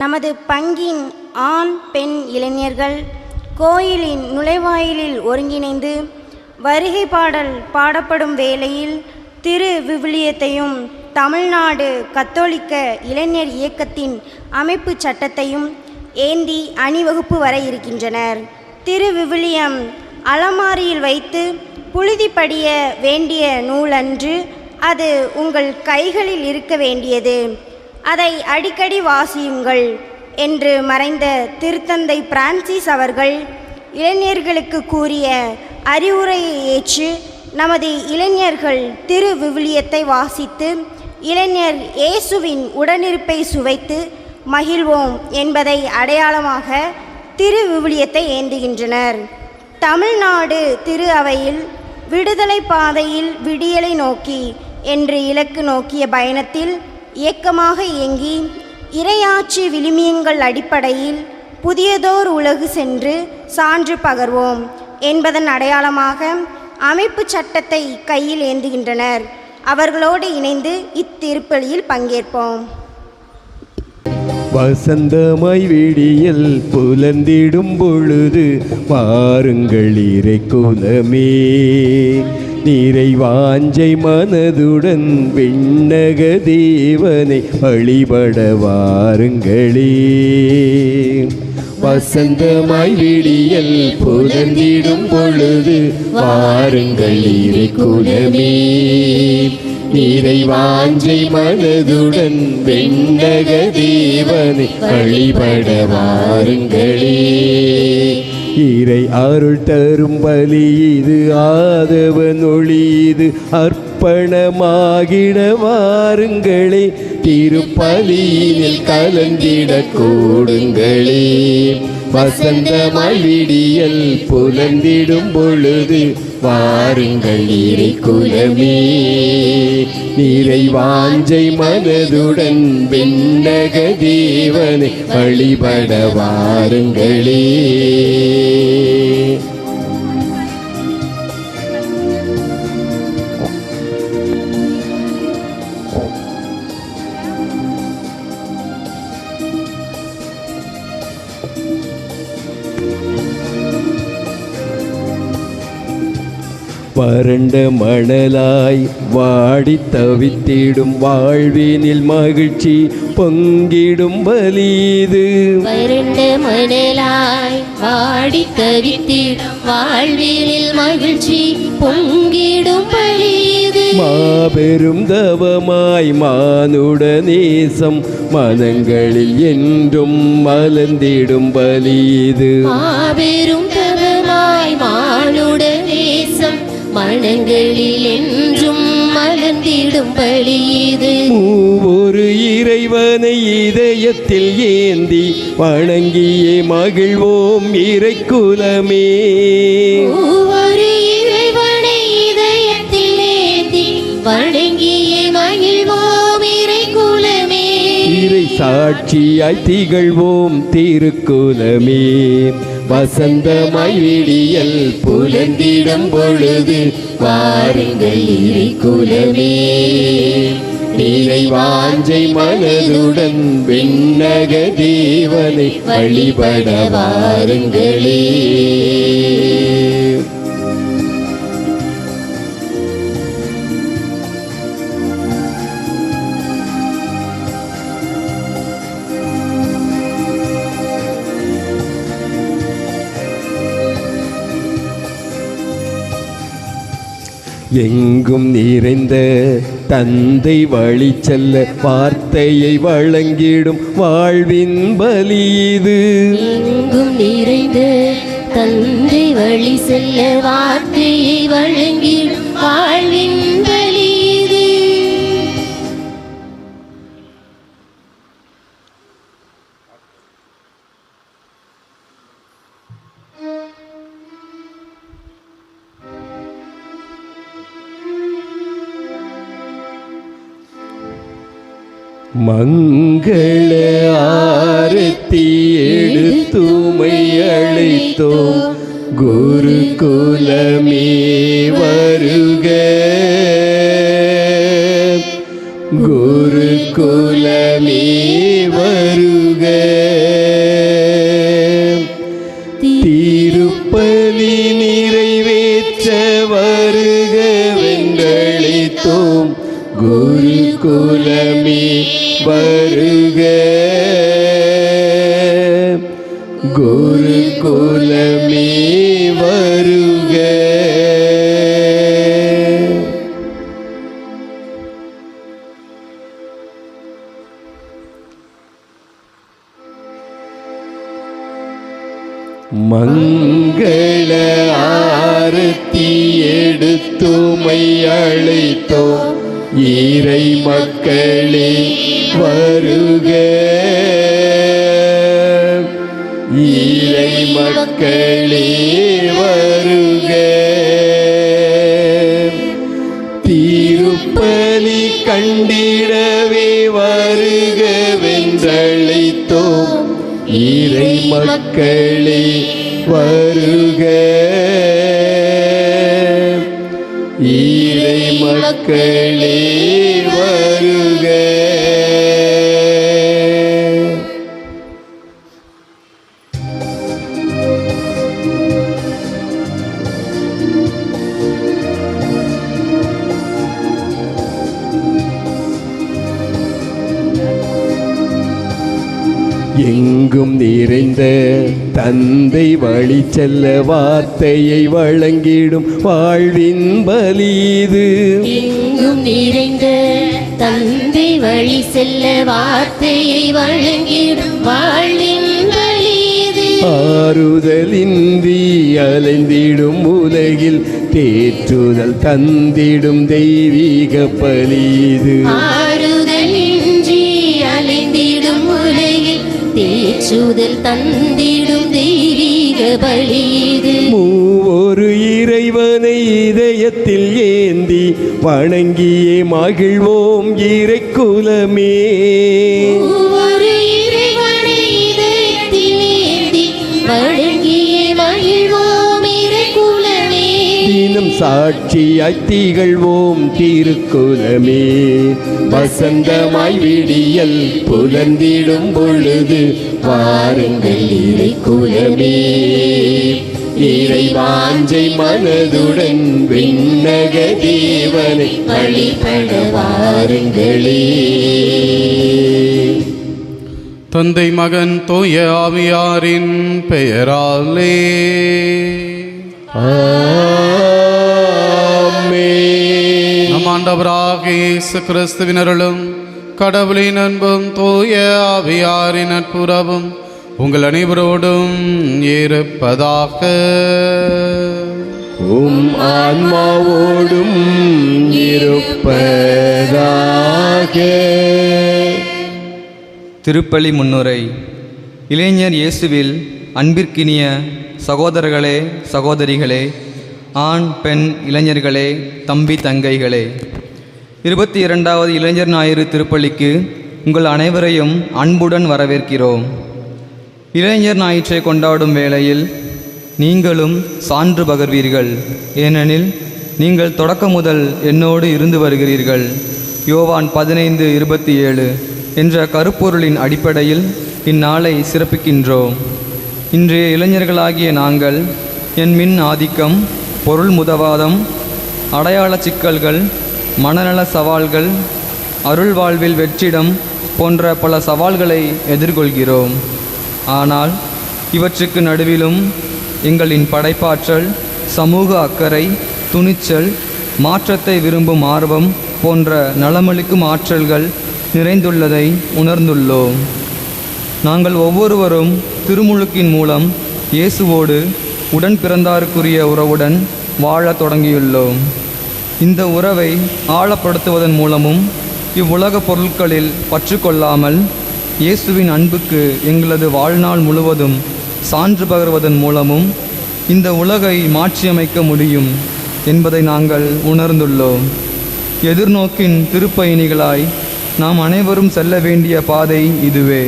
நமது பங்கின் ஆண் பெண் இளைஞர்கள் கோயிலின் நுழைவாயிலில் ஒருங்கிணைந்து வருகை பாடல் பாடப்படும் வேளையில் திரு விவிலியத்தையும் தமிழ்நாடு கத்தோலிக்க இளைஞர் இயக்கத்தின் அமைப்பு சட்டத்தையும் ஏந்தி அணிவகுப்பு வர இருக்கின்றனர். திரு விவிலியம் அலமாரியில் வைத்து புழுதி படிய வேண்டிய நூலன்று, அது உங்கள் கைகளில் இருக்க வேண்டியது. அதை அடிக்கடி வாசியுங்கள் என்று மறைந்த திருத்தந்தை பிரான்சிஸ் அவர்கள் இளைஞர்களுக்கு கூறிய அறிவுரையை ஏற்று நமது இளைஞர்கள் திரு விவிலியத்தை வாசித்து இளைஞர் இயேசுவின் உடனிருப்பை சுவைத்து மகிழ்வோம் என்பதை அடையாளமாக திரு விவிலியத்தை ஏந்துகின்றனர். தமிழ்நாடு திரு அவையில் விடுதலை பாதையில் விடியலை நோக்கி என்று இலக்கு நோக்கிய பயணத்தில் இயக்கமாக இயங்கி இறையாட்சி விழுமியங்கள் அடிப்படையில் புதியதோர் உலகு சென்று சான்று பகர்வோம் என்பதன் அடையாளமாக அமைப்பு சட்டத்தை கையில் ஏந்துகின்றனர். அவர்களோடு இணைந்து இத்திருப்பலியில் பங்கேற்போம். வசந்தமாய் விடியல் புலந்திடும் பொழுது வாருங்கள் இறை குலமே, நீரை வாஞ்சை மனதுடன் விண்ணக தேவனை வழிபட வாருங்களே. வசந்தமாய் விடியல் புலந்திடும் பொழுது வாருங்கள் இறை குலமே, நீரை வாஞ்சை மனதுடன் விண்ணக தேவனை வழிபட வாருங்களே. இறை அருள் தரும் பலி இது, ஆதவன் ஒளி இது, அர்ப்பணமாகிட வாருங்களே. திருப்பலியினில் கலந்திட கூடுங்களே. வசந்தமாய் விடியல் புலந்திடும் பொழுது வாருங்கள் இறை குலமே, நீரை வாஞ்சை மனதுடன் விண்ணக தேவனை வழிபட வாருங்களே. வறண்ட மணலாய் வாடி தவித்திடும் வாழ்வினில் மகிழ்ச்சி பொங்கிடும் பலிது. வறண்ட மணலாய் வாடி தவித்திடும் வாழ்வினில் மகிழ்ச்சி பொங்கிடும் பலிது. மாபெரும் தவமாய் மானுட நேசம் மனங்களில் என்றும் மலர்ந்திடும் பலிது. மாபெரும் தவமாய் மானுட நேசம் மனங்களில் என்றும் மலர்ந்திடும் பலிது. ஒரு இறைவனை இதயத்தில் ஏந்தி வணங்கியே மகிழ்வோம் இறை குலமே. ஒரு இறைவனை இதயத்தில் ஏந்தி வணங்கியே மகிழ்வோம் இறை குலமே. இறை சாட்சியாய் திகழ்வோம் திருக்குலமே. வசந்தமாய் விடியல் புலந்திடும் பொழுது வாருங்கள் இறை குலமே, நீரை வாஞ்சை மனதுடன் விண்ணக தேவனை வழிபட வாருங்களே. எங்கும் நிறைந்த தந்தை வழி செல்ல வார்த்தையை வழங்கிடும் வாழ்வின் பலி இது. எங்கும் நிறைந்த தந்தை வழி செல்ல வார்த்தையை வழங்கிடும் வாழ்வின் பலி இது. மங்கள ஆரத்தி எடுத்துமை அழைத்தோம், குருகுலமே வருக, குருகுலமே வருக. வருக. குருகுலமே வருக. மங்கள ஆரத்தி எடுத்துமை அழைத்தோம். இறை மக்களே வருக. இறை மக்களே வருக. திருப்பலி கண்டிடவே வருக வென்றழைத்தோம். இறை மக்களே வருக. இறை மக்களே வருக. எங்கும் நிறைந்த தந்தை வழி செல்ல வார்த்தையை வழங்கிடும் வாழ்வின் பலிது. எங்கும் நிறைந்த தந்தை வழி செல்ல வார்த்தையை வழங்கிடும் வாழ்வின் பலிது. ஆறுதலின்றி அலைந்திடும் உலகில் தேற்றுதல் தந்திடும் தெய்வீக பலிது. ஆறுதலின்றி அலைந்திடும் உலகில் தேற்றுதல் தந்திடும் தெய்வீக பலிது. மூவொரு இறைவனை இதயத்தில் ஏந்தி வணங்கியே மகிழ்வோம் இறை குலமே. ஒவ்வொரு இறைவனை இதயத்தில் ஏந்தி வணங்கியே மகிழ்வோம் இறை குலமே. தினம் சாட்சியாய் திகழ்வோம் திருக்குலமே. வசந்தமாய் விடியல் புலந்திடும் பொழுது வாருங்கள் இறை குலமே. இறை வாஞ்சை மனதுடன் விண்ணக தேவனை வழிபட வாருங்களே. தந்தை மகன் தூய ஆவியாரின் பெயராலே ஆமென். நம் ஆண்டவராகிய இயேசு கிறிஸ்துவின் அருளும் கடவுளின் அன்பும் தூய ஆவியாரின் நட்புறவும் உங்கள் அனைவரோடும் இருப்பதாக. உம் ஆன்மாவோடும் இருப்பதாக. திருப்பலி முன்னுரை. இளைஞர் இயேசுவில் அன்பிற்கினிய சகோதரர்களே, சகோதரிகளே, ஆண் பெண் இளைஞர்களே, தம்பி தங்கைகளே, 22வது இளைஞர் ஞாயிறு திருப்பலிக்கு உங்கள் அனைவரையும் அன்புடன் வரவேற்கிறோம். இளைஞர் ஞாயிற்றை கொண்டாடும் வேளையில் நீங்களும் சான்று பகர்வீர்கள். ஏனெனில் நீங்கள் தொடக்க முதல் என்னோடு இருந்து வருகிறீர்கள். யோவான் 15:27 என்ற கருப்பொருளின் அடிப்படையில் இந்நாளை சிறப்பிக்கின்றோம். இன்றைய இளைஞர்களாகிய நாங்கள் என் மின் ஆதிக்கம், பொருள் முதவாதம், அடையாள சிக்கல்கள், மனநல சவால்கள், அருள் வாழ்வில் வெற்றிடம் போன்ற பல சவால்களை எதிர்கொள்கிறோம். ஆனால் இவற்றுக்கு நடுவிலும் எங்களின் படைப்பாற்றல், சமூக அக்கறை, துணிச்சல், மாற்றத்தை விரும்பும் ஆர்வம் போன்ற நலமளிக்கும் ஆற்றல்கள் நிறைந்துள்ளதை உணர்ந்துள்ளோம். நாங்கள் ஒவ்வொருவரும் திருமுழுக்கின் மூலம் இயேசுவோடு உடன் பிறந்தாருக்குரிய உறவுடன் வாழத் தொடங்கியுள்ளோம். இந்த உறவை ஆழப்படுத்துவதன் மூலமும் இவ்வுலக பொருட்களில் பற்று கொள்ளாமல் இயேசுவின் அன்புக்கு எங்களது வாழ்நாள் முழுவதும் சான்று பகர்வதன் மூலமும் இந்த உலகை மாற்றியமைக்க முடியும் என்பதை நாங்கள் உணர்ந்துள்ளோம். எதிர்நோக்கின் திருப்பயணிகளாய் நாம் அனைவரும் செல்ல வேண்டிய பாதை இதுவே.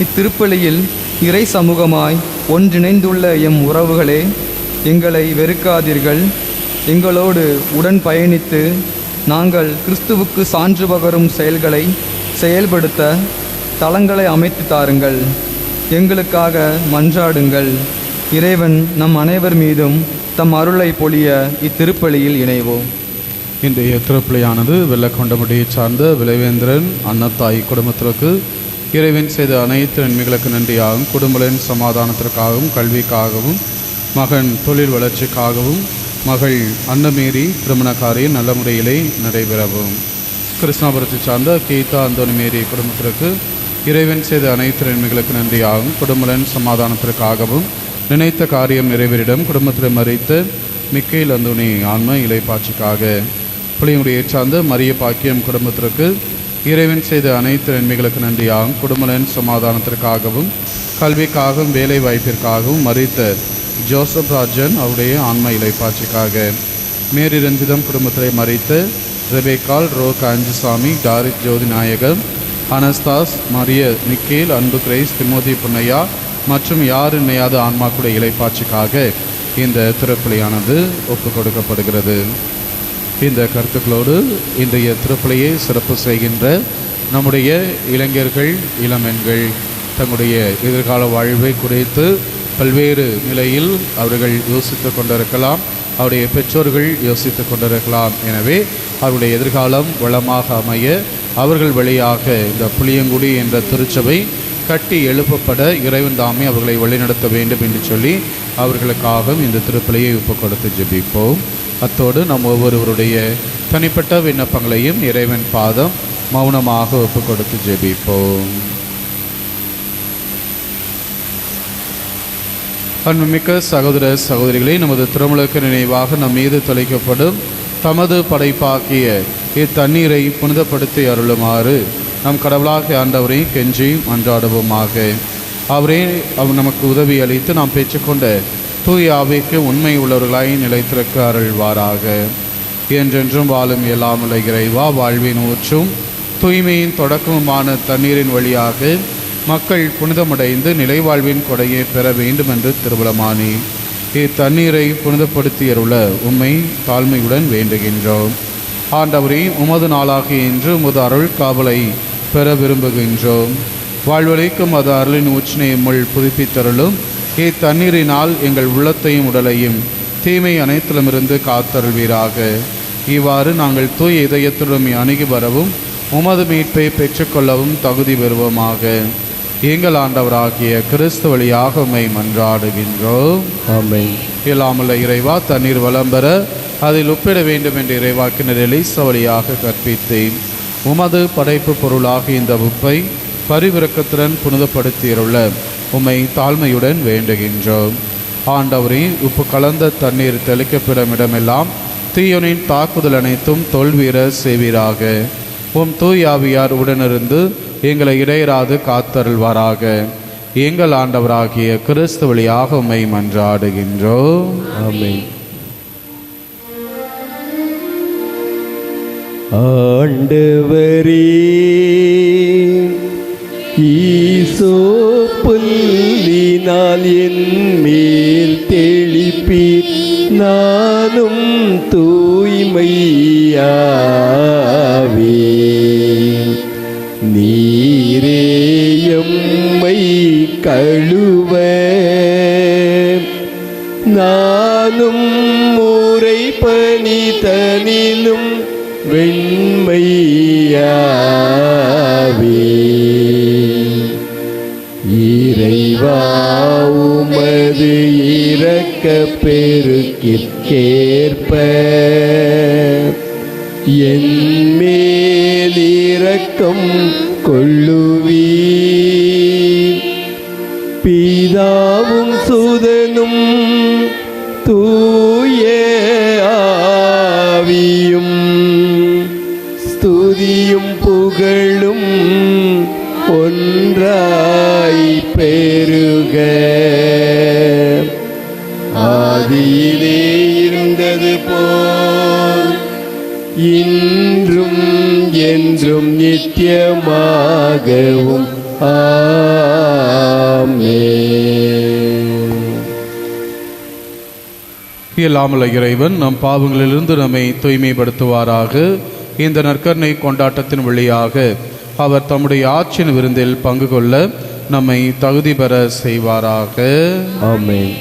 இத்திருப்பலியில் இறை சமூகமாய் ஒன்றிணைந்துள்ள எம் உறவுகளே, எங்களை வெறுக்காதீர்கள். எங்களோடு உடன் பயணித்து நாங்கள் கிறிஸ்துவுக்கு சான்று பகரும் செயல்களை செயல்படுத்த தளங்களை அமைத்து தாருங்கள். எங்களுக்காக மன்றாடுங்கள். இறைவன் நம் அனைவர் மீதும் தம் அருளை பொழிய இத்திருப்பலியில் இணைவோம். இன்றைய திருப்பிள்ளையானது வெள்ளக்கொண்டமுடியை சார்ந்த விளைவேந்திரன் அன்னத்தாய் குடும்பத்திற்கு இறைவன் செய்த அனைத்து நன்மைகளுக்கு நன்றியாகவும், குடும்பங்களின் சமாதானத்திற்காகவும், கல்விக்காகவும், மகன் தொழில் வளர்ச்சிக்காகவும், மகள் அன்னமேரி திருமண காரியம் நல்ல முறையிலே நடைபெறவும், கிருஷ்ணாபுரத்தை சார்ந்த கீதா அந்தோனி மேரி குடும்பத்திற்கு இறைவன் செய்த அனைத்து நன்மைகளுக்கு நன்றியாகவும், குடும்பங்களின் சமாதானத்திற்காகவும், நினைத்த காரியம் நிறைவேறிடம் குடும்பத்தில் மறித்த மிக்கேல் அந்தோனி ஆன்ம இலைப்பாட்சிக்காக, புளியங்குடியை சார்ந்த மரிய பாக்கியம் குடும்பத்திற்கு இறைவன் செய்த அனைத்து நன்மைகளுக்கு நன்றியாகவும், குடும்பங்களின் சமாதானத்திற்காகவும், கல்விக்காகவும், வேலை வாய்ப்பிற்காகவும் மறித்த ஜோசப் ராஜன் அவருடைய ஆன்ம இலைப்பாட்சிக்காக, மேரி ரஞ்சிதம் குடும்பத்திலே மறித்த ரெபேக்கால் ரோ காஞ்சிசாமி, டாரிஸ் ஜோதி நாயகம், அனஸ்தாஸ், மரிய மிக்கேல், அன்பு கிரைஸ், திமோதி புன்னையா மற்றும் யார் இணையாத ஆன்மாக்குடைய இலைப்பாட்சிக்காக இந்த திருப்பலியானது ஒப்பு கொடுக்கப்படுகிறது. இந்த கருத்துக்களோடு இன்றைய திருப்பலியை சிறப்பு செய்கின்ற நம்முடைய இளைஞர்கள், இளமெண்கள் தங்களுடைய எதிர்கால வாழ்வை குறித்து பல்வேறு நிலையில் அவர்கள் யோசித்து கொண்டிருக்கலாம், அவருடைய பெற்றோர்கள் யோசித்து கொண்டிருக்கலாம். எனவே அவருடைய எதிர்காலம் வளமாக அமைய அவர்கள் வழியாக இந்த புளியங்குடி என்ற திருச்சபை கட்டி எழுப்பப்பட இறைவன் தாமே அவர்களை வழிநடத்த வேண்டும் என்று சொல்லி அவர்களுக்காக இந்த திருப்பலியை ஒப்பு கொடுத்து ஜெபிப்போம். அத்தோடு நம் ஒவ்வொருவருடைய தனிப்பட்ட விண்ணப்பங்களையும் இறைவன் பாதம் மௌனமாக ஒப்பு கொடுத்து ஜெபிப்போம். அன்புமிக்க சகோதர சகோதரிகளை, நமது திருமலுக்கு நினைவாக நம் மீது தொலைக்கப்படும் தமது படைப்பாக்கிய இத்தண்ணீரை புனிதப்படுத்தி அருளுமாறு நம் கடவுளாக ஆண்டவரை கெஞ்சி மன்றாடுவோமாக. அவரே நமக்கு உதவி அளித்து நாம் பெற்றுக்கொண்ட தூய ஆவிக்கு உண்மை உள்ளவர்களாய் நிலைத்திருக்க அருள்வாராக. என்றென்றும் வாழும் எல்லாமுள்ள இறைவா, வாழ்வின் ஊற்றும் தூய்மையின் தொடக்கமுமான தண்ணீரின் வழியாக மக்கள் புனிதமடைந்து நிலைவாழ்வின் கொடையை பெற வேண்டும் என்று திருவுளமானி இத்தண்ணீரை புனிதப்படுத்தியருள உம்மை தாழ்மையுடன் வேண்டுகின்றோம். ஆண்டவரே, உமது நாளாகிய இன்று உமது அருள் காவலை பெற விரும்புகின்றோம். வாழ்வழிக்கும் அது அருளின் ஊற்றினை முள் புதுப்பித்தருளும். இத்தண்ணீரினால் எங்கள் உள்ளத்தையும் உடலையும் தீமை அனைத்திலுமிருந்து காத்தருள்வீராக. இவ்வாறு நாங்கள் தூய இதயத்துடன் அணுகி வரவும் உமது மீட்பை பெற்றுக்கொள்ளவும் தகுதி பெறுவோமாக. எங்கள் ஆண்டவராகிய கிறிஸ்து வழியாக உம்மை மன்றாடுகின்றோம். ஆமென். இல்லாமல்ல இறைவா, தண்ணீர் வளம் பெற அதில் ஒப்பிட வேண்டும் என்ற இறைவாக்கினர் எலிசா வழியாக கற்பித்தேன். உமது படைப்பு பொருளாக இந்த உப்பை பரிவிரக்கத்துடன் புனிதப்படுத்தியுள்ள உம்மை தாழ்மையுடன் வேண்டுகின்றோம். ஆண்டவரே, உப்பு கலந்த தண்ணீர் தெளிக்கப்படும் இடமெல்லாம் தீயோனின் தாக்குதல் அனைத்தும் தோல்வீர செய்வீராக. உம் தூயாவியார் உடனிருந்து எங்களை இடையராது காத்தருள்வாராக. எங்கள் ஆண்டவராகிய கிறிஸ்து வழியாக உம்மை மன்றாடுகின்றோம். ஆமென். ஆண்டவரே, ஈசோப்புல்லினால் என் மேல் தெளிப்பீர், நானும் தூய்மையாவேன். நீரே எம்மை கழுவ நானும் முறை பணி தனிலும் வெண்மையாவே. இறைவா, உமது இரக்கப் பெருக்கிற்கேற்ப என் மேல் இரக்கம் கொள்ளுவீர். பிதாவும் சுதனும் தூய ஆவியும் ஸ்துதியும் புகழும் ஒன்றாய் பெருக. ஆதியிலே இருந்தது போல் இன்றும் என்றும் நித்தியமாகவும் ஆமென். இயலாமல இறைவன் நம் பாவங்களிலிருந்து நம்மை தூய்மைப்படுத்துவாராக. இந்த நற்கருணை கொண்டாட்டத்தின் வழியாக அவர் தம்முடைய ஆட்சியின் விருந்தில் பங்கு கொள்ள நம்மை தகுதி பெற செய்வாராக. ஆமென்.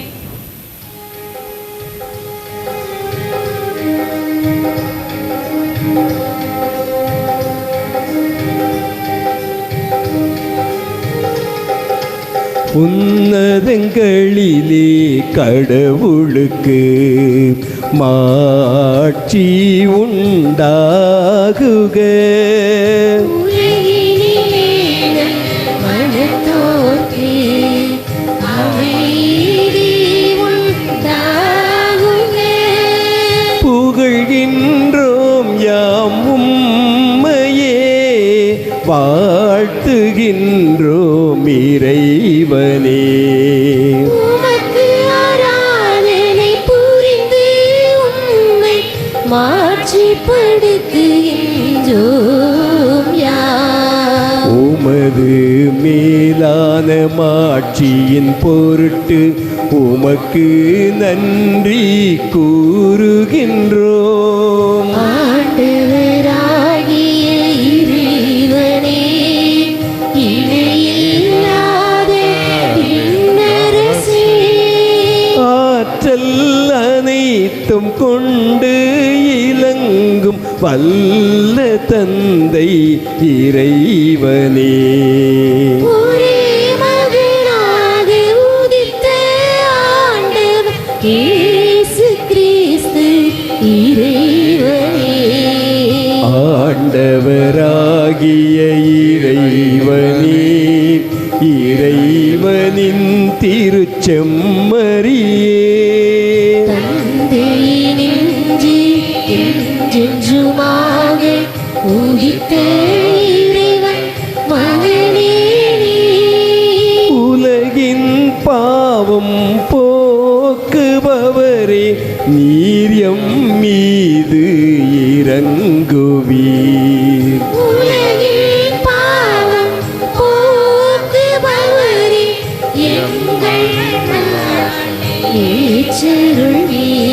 உன்னதங்களிலே கடவுளுக்கு மாட்சி உண்டாகுக. புகழ்கின்றோம் யாம் உம்மையே, வாழ்த்துகின்றோம் இறைவனே. உமது மேலான மாட்சியின் பொருட்டு உமக்கு நன்றி கூறுகின்றோம். ஆண்டவராகிய இறைவனே, இணையில்லாத இன்னரசே, ஆற்றல் அனைத்தும் கொண்டு இலங்கும் வல்ல தந்தை இறைவனே. ஒரே மகனாக உதித்த ஆண்டவர் இயேசு கிறிஸ்து இறைவனே. ஆண்டவராகிய இறைவனே, இறைவனின் திருச்செம்மறியே, தந்தையினின்று என்றென்றுமாக உதித்த இறைவன் மகனே நீ. உலகின் பாவம் போக்குபவரே, நீர் எம் மீது இறங்குவீர். உலகின் பாவம் போக்குபவரே, எங்கள் ஏற்றருள்வீர்.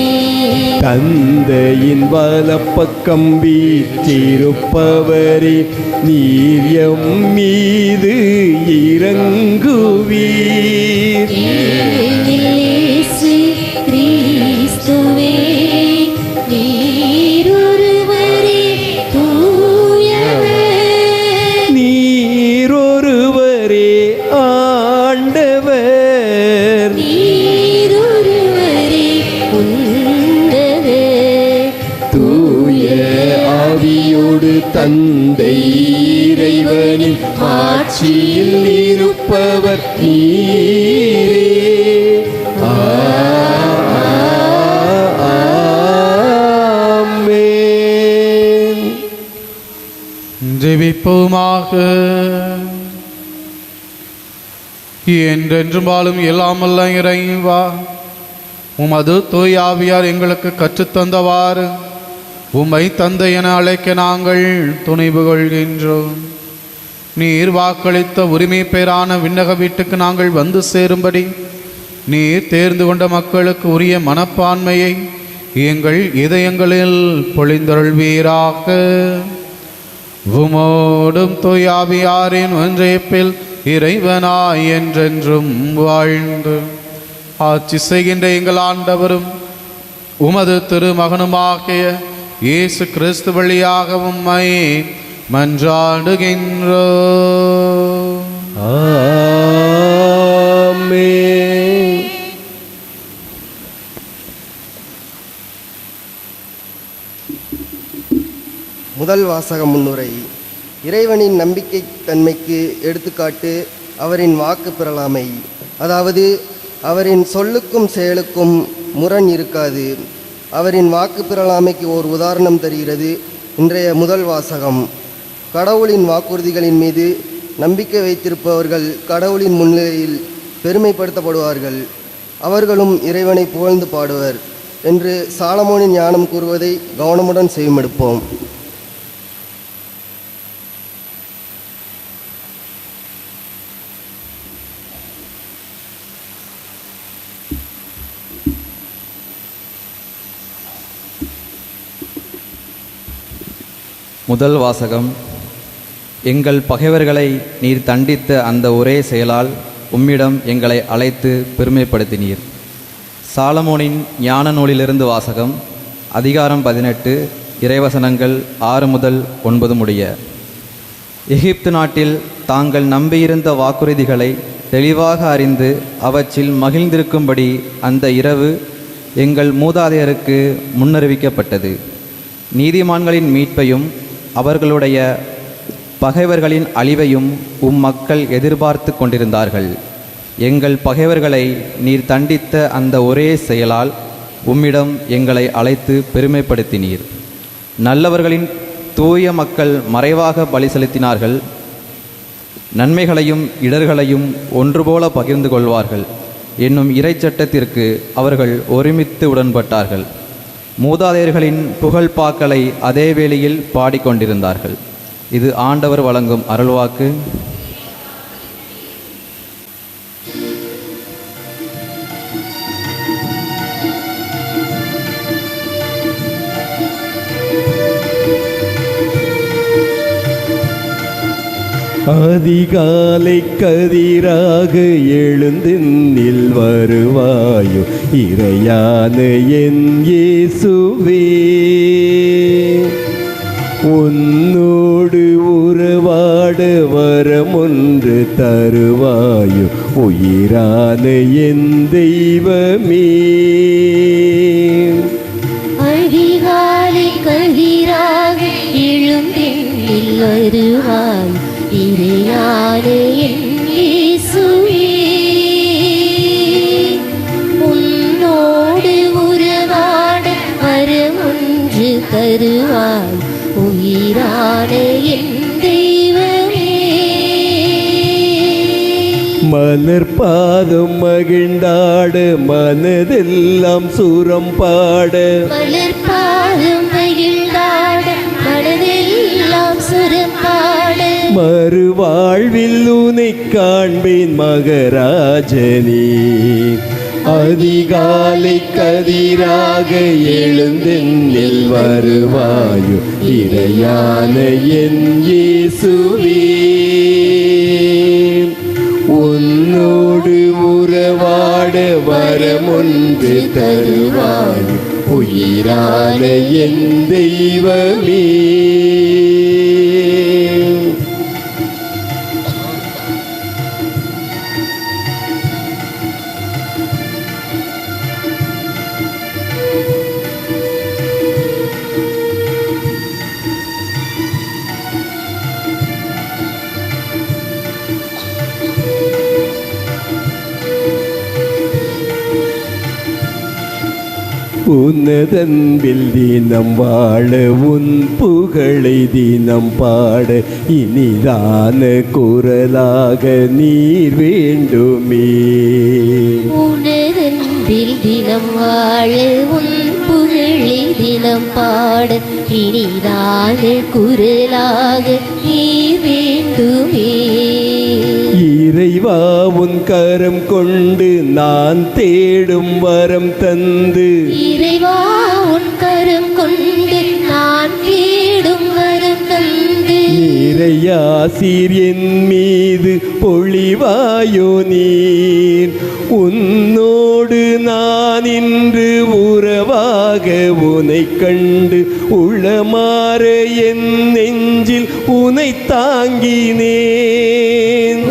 தந்தையின் வலப்பக்கம் வீற்றிருப்பவரே, நீர் எம் மீது இறங்குவீர். இயேசு கிறிஸ்துவே, நீர் ஒருவரே தூயவர். நீர் ஒருவரே ஆண்டவர். நீர் ஒருவரே உன்னதர். தூய ஆவியோடு தந்தை இறைவனின் ஆட்சியில் இருப்பவர் நீரே. ஆமென். ஜெபிப்போமாக. என்றென்றும் வாழும் எல்லாமல்ல இறைவா, உமது தூய ஆவியார் எங்களுக்கு கற்றுத்தந்தவாறு உம்மை தந்தை என அழைக்க நாங்கள் துணிவு கொள்கின்றோம். நீர் வாக்களித்த உரிமை பெயரான விண்ணக வீட்டுக்கு நாங்கள் வந்து சேரும்படி நீர் தேர்ந்து கொண்ட மக்களுக்கு உரிய மனப்பான்மையை எங்கள் இதயங்களில் பொழிந்தருள்வீராக. உமோடும் தூய ஆவியாரின் ஒன்றைப்பில் இறைவனாய் என்றென்றும் வாழ்ந்து ஆட்சி செய்கின்ற எங்கள் ஆண்டவரும் உமது திருமகனுமாகிய இயேசு கிறிஸ்து வழியாக உம்மை மன்றாடுகின்றோம். ஆமென். முதல் வாசக முன்னுரை. இறைவனின் நம்பிக்கை தன்மைக்கு எடுத்துக்காட்டு அவரின் வாக்கு பெறலாமை. அதாவது அவரின் சொல்லுக்கும் செயலுக்கும் முரண் இருக்காது. அவரின் வாக்கு பெறலாமைக்கு ஓர் உதாரணம் தருகிறது இன்றைய முதல் வாசகம். கடவுளின் வாக்குறுதிகளின் மீது நம்பிக்கை வைத்திருப்பவர்கள் கடவுளின் முன்னிலையில் பெருமைப்படுத்தப்படுவார்கள். அவர்களும் இறைவனை புகழ்ந்து பாடுவர் என்று சாலமோனின் ஞானம் கூறுவதை கவனமுடன் செவிமடுப்போம். முதல் வாசகம். எங்கள் பகைவர்களை நீர் தண்டித்த அந்த ஒரே செயலால் உம்மிடம் எங்களை அழைத்து பெருமைப்படுத்தினீர். சாலமோனின் ஞான நூலிலிருந்து வாசகம். அதிகாரம் 18, இறைவசனங்கள் 6 முதல் 9 முடிய. எகிப்து நாட்டில் தாங்கள் நம்பியிருந்த வாக்குறுதிகளை தெளிவாக அறிந்து அவற்றில் மகிழ்ந்திருக்கும்படி அந்த இரவு எங்கள் மூதாதையருக்கு முன்னறிவிக்கப்பட்டது. நீதிமான்களின் மீட்பையும் அவர்களுடைய பகைவர்களின் அழிவையும் மக்கள் எதிர்பார்த்து கொண்டிருந்தார்கள். எங்கள் பகைவர்களை நீர் தண்டித்த அந்த ஒரே செயலால் உம்மிடம் எங்களை அழைத்து பெருமைப்படுத்தினீர். நல்லவர்களின் தூய மக்கள் மறைவாக பலி செலுத்தினார்கள். நன்மைகளையும் இடர்களையும் ஒன்றுபோல பகிர்ந்து கொள்வார்கள் என்னும் இறைச்சட்டத்திற்கு அவர்கள் ஒருமித்து உடன்பட்டார்கள். மூதாதையர்களின் புகழ்பாக்களை அதே வேளையில் பாடிக்கொண்டிருந்தார்கள். இது ஆண்டவர் வழங்கும் அருள்வாக்கு. அதிகாலை கதிராக எழுந்தில் வருவாயோ இறையான என் இயேசுவே, உன்னோடு உறவாட வரமொன்று தருவாயோ உயிரான என் தெய்வமே. அதிகாலை கதிராக எழுந்தில் வருவாய் இறையான என் இயேசுவே, உன்னோடு உறவாட வரமொன்று தருவாய் உயிரான என் தெய்வமே. மலர் பாதம் மகிழ்ந்தாட மனதெல்லாம் சுரம் பாட, மலர் பாதம் மகிழ்ந்தாட மனதெல்லாம் சுரம் பாட, மறுவாழ்வில் உனை காண்பேன் மகராஜனே. அதிகாலை கதிராக எழுந்தென்னில் வருவாயோ இறையான என் இயேசுவே, உன்னோடு உறவாட வரமொன்று தருவாயோ உயிரான என் தெய்வமே. உன்னதன்பில் தினம் வாழ உன் புகழை தினம் பாட இனிதான குரலாக நீர் வேண்டுமே. உனதன்பில் தினம் வாழ உன் புகழை தினம் பாட இனிதான குரலாக நீர் வேண்டுமே. இறைவா உன் கரம் கொண்டு நான் தேடும் வரம் தந்து, இறைவா உன் கரம் கொண்டு நான் தேடும் வரம் தந்து, நிறையாசீர் என் மீது பொழிவாயோ நீர். உன்னோடு நான் இன்று உறவாக உனை கண்டு உளமாற என் நெஞ்சில் உனை தாங்கினேன்.